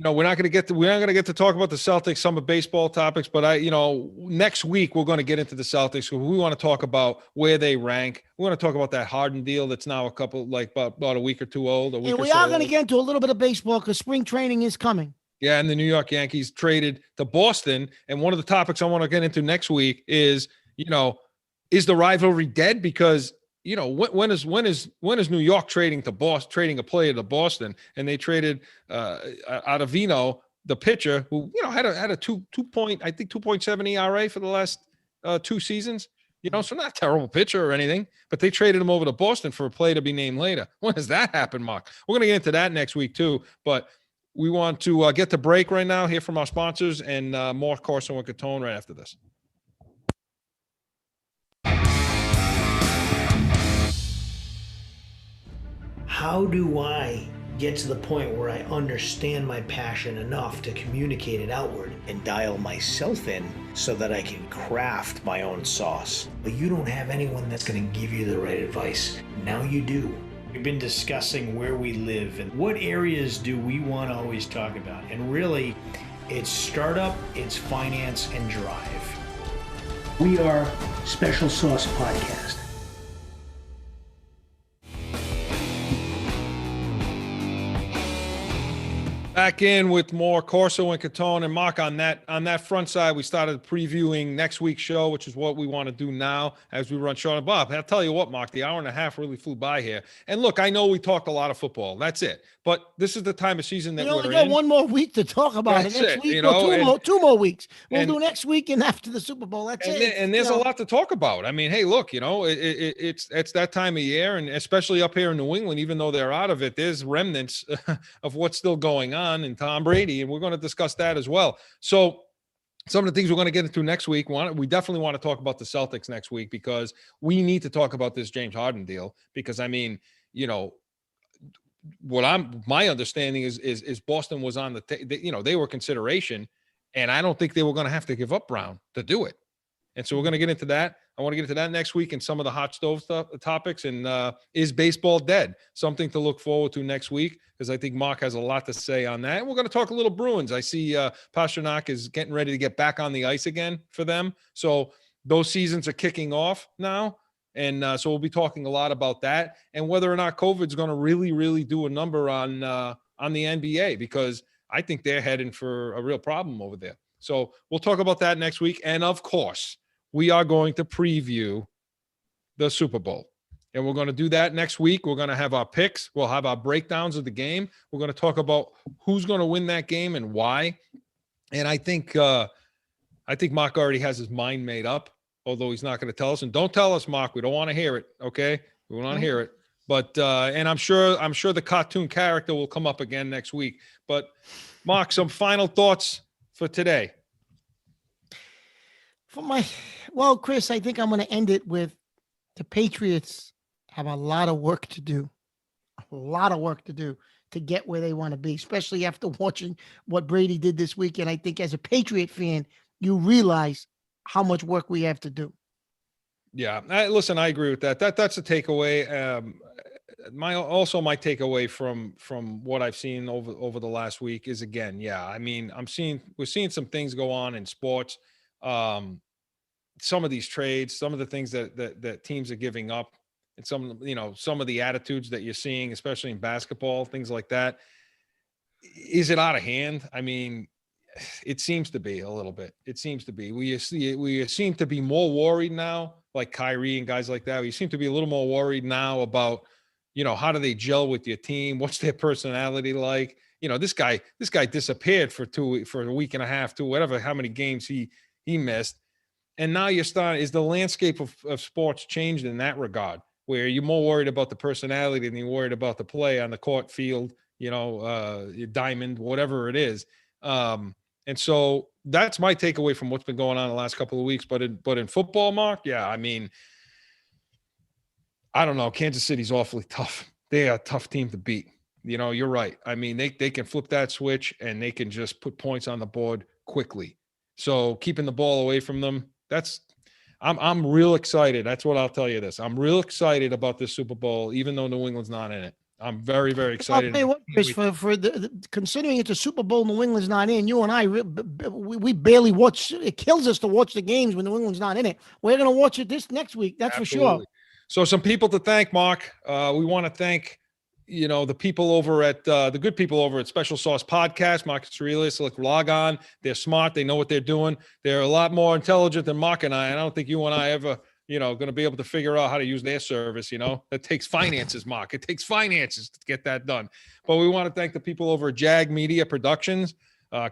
not going to get to talk about the Celtics, some of baseball topics, but next week we're going to get into the Celtics. So we want to talk about where they rank. We want to talk about that Harden deal that's now about a week or two old. And we are going to get into a little bit of baseball because spring training is coming. Yeah, and the New York Yankees traded to Boston. And one of the topics I want to get into next week is, is the rivalry dead? Because when is New York trading a player to Boston, and they traded Ottavino, the pitcher, who had a 2.7 ERA for the last 2 seasons. So not a terrible pitcher or anything, but they traded him over to Boston for a player to be named later. When does that happen, Mark? We're going to get into that next week too, but we want to get the break right now, hear from our sponsors, and more Corso and Catone right after this. How do I get to the point where I understand my passion enough to communicate it outward and dial myself in so that I can craft my own sauce? But you don't have anyone that's going to give you the right advice. Now you do. We've been discussing where we live and what areas do we want to always talk about. And really, it's startup, it's finance, and drive. We are Special Sauce Podcast. Back in with more Corso and Catone. And Mark, on that front side, we started previewing next week's show, which is what we want to do now as we run short. Bob, I'll tell you what, Mark, the hour and a half really flew by here. And look, I know we talked a lot of football. That's it. But this is the time of season that we're in. We only got one more week to talk about it. Next week, two more weeks. We'll do next week and after the Super Bowl. That's it. And there's a lot to talk about. I mean, hey, look, it's that time of year, and especially up here in New England, even though they're out of it, there's remnants of what's still going on in Tom Brady, and we're going to discuss that as well. So some of the things we're going to get into next week, we definitely want to talk about the Celtics next week because we need to talk about this James Harden deal because, I mean, my understanding is Boston was on they were consideration, and I don't think they were going to have to give up Brown to do it. And so we're going to get into that. I want to get into that next week and some of the hot stove topics. And is baseball dead? Something to look forward to next week because I think Mark has a lot to say on that. And we're going to talk a little Bruins. I see Pastrnak is getting ready to get back on the ice again for them. So those seasons are kicking off now. And so we'll be talking a lot about that and whether or not COVID is going to really, really do a number on the NBA because I think they're heading for a real problem over there. So we'll talk about that next week. And of course, we are going to preview the Super Bowl. And we're going to do that next week. We're going to have our picks. We'll have our breakdowns of the game. We're going to talk about who's going to win that game and why. And I think Mark already has his mind made up, although he's not going to tell us. And don't tell us, Mark. We don't want to hear it. Okay. We don't want to hear it. But and I'm sure the cartoon character will come up again next week. But Mark, some final thoughts for today. Chris, I think I'm going to end it with the Patriots have a lot of work to do. A lot of work to do to get where they want to be, especially after watching what Brady did this weekend. I think as a Patriot fan, you realize how much work we have to do. Yeah. Listen, I agree with that. That's a takeaway. My takeaway from what I've seen over the last week is, again, I mean, we're seeing some things go on in sports. Some of these trades, some of the things that teams are giving up, and some of the attitudes that you're seeing, especially in basketball, things like that. Is it out of hand? I mean, it seems to be a little bit. It seems to be. We seem to be more worried now, like Kyrie and guys like that. We seem to be a little more worried now about, how do they gel with your team? What's their personality like? This guy disappeared for a week and a half, how many games he missed. And now is the landscape of sports changed in that regard, where you're more worried about the personality than you're worried about the play on the court, field, diamond, whatever it is. And so that's my takeaway from what's been going on the last couple of weeks. But in football, Mark, yeah, I mean, I don't know. Kansas City's awfully tough. They are a tough team to beat. You're right. I mean, they can flip that switch and they can just put points on the board quickly. So keeping the ball away from them, I'm real excited. That's what I'll tell you this. I'm real excited about this Super Bowl, even though New England's not in it. I'm very, very excited. I'll tell you what, Chris, considering it's a Super Bowl, New England's not in, you and I, we barely watch. It kills us to watch the games when New England's not in it. We're going to watch it this next week. That's Absolutely. for sure. So some people to thank, Mark. We want to thank, the people over at the good people over at Special Sauce Podcast, Marcus Aurelius. Look, log on. They're smart. They know what they're doing. They're a lot more intelligent than Mark and I. And I don't think you and I ever, going to be able to figure out how to use their service. That takes finances, Mark. It takes finances to get that done. But we want to thank the people over at Jag Media Productions,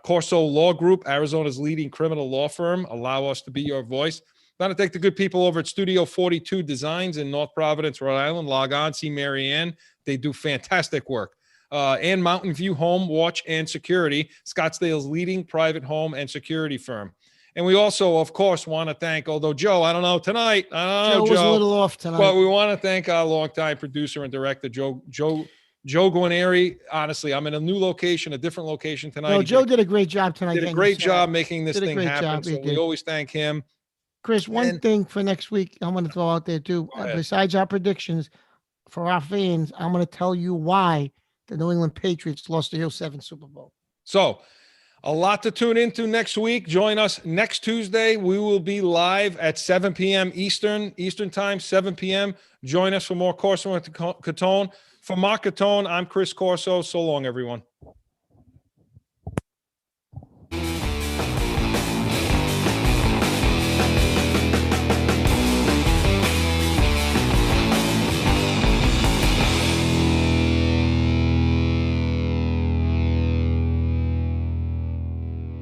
Corso Law Group, Arizona's leading criminal law firm. Allow us to be your voice. Want to thank the good people over at Studio 42 Designs in North Providence, Rhode Island. Log on, see Mary Ann. They do fantastic work. And Mountain View Home, Watch, and Security, Scottsdale's leading private home and security firm. And we also, of course, want to thank, although Joe, I don't know tonight. Joe was a little off tonight. But we want to thank our longtime producer and director, Joe Guarneri. Honestly, I'm in a new location, a different location tonight. No, Joe did a great job tonight. Did a great job making this thing happen. So we always thank him. Chris, one thing for next week, I'm going to throw out there too. Besides our predictions for our fans, I'm going to tell you why the New England Patriots lost the 07 Super Bowl. So a lot to tune into next week. Join us next Tuesday. We will be live at 7 p.m. Eastern time, 7 p.m. Join us for more Corso and Catone. For Mark Catone, I'm Chris Corso. So long, everyone.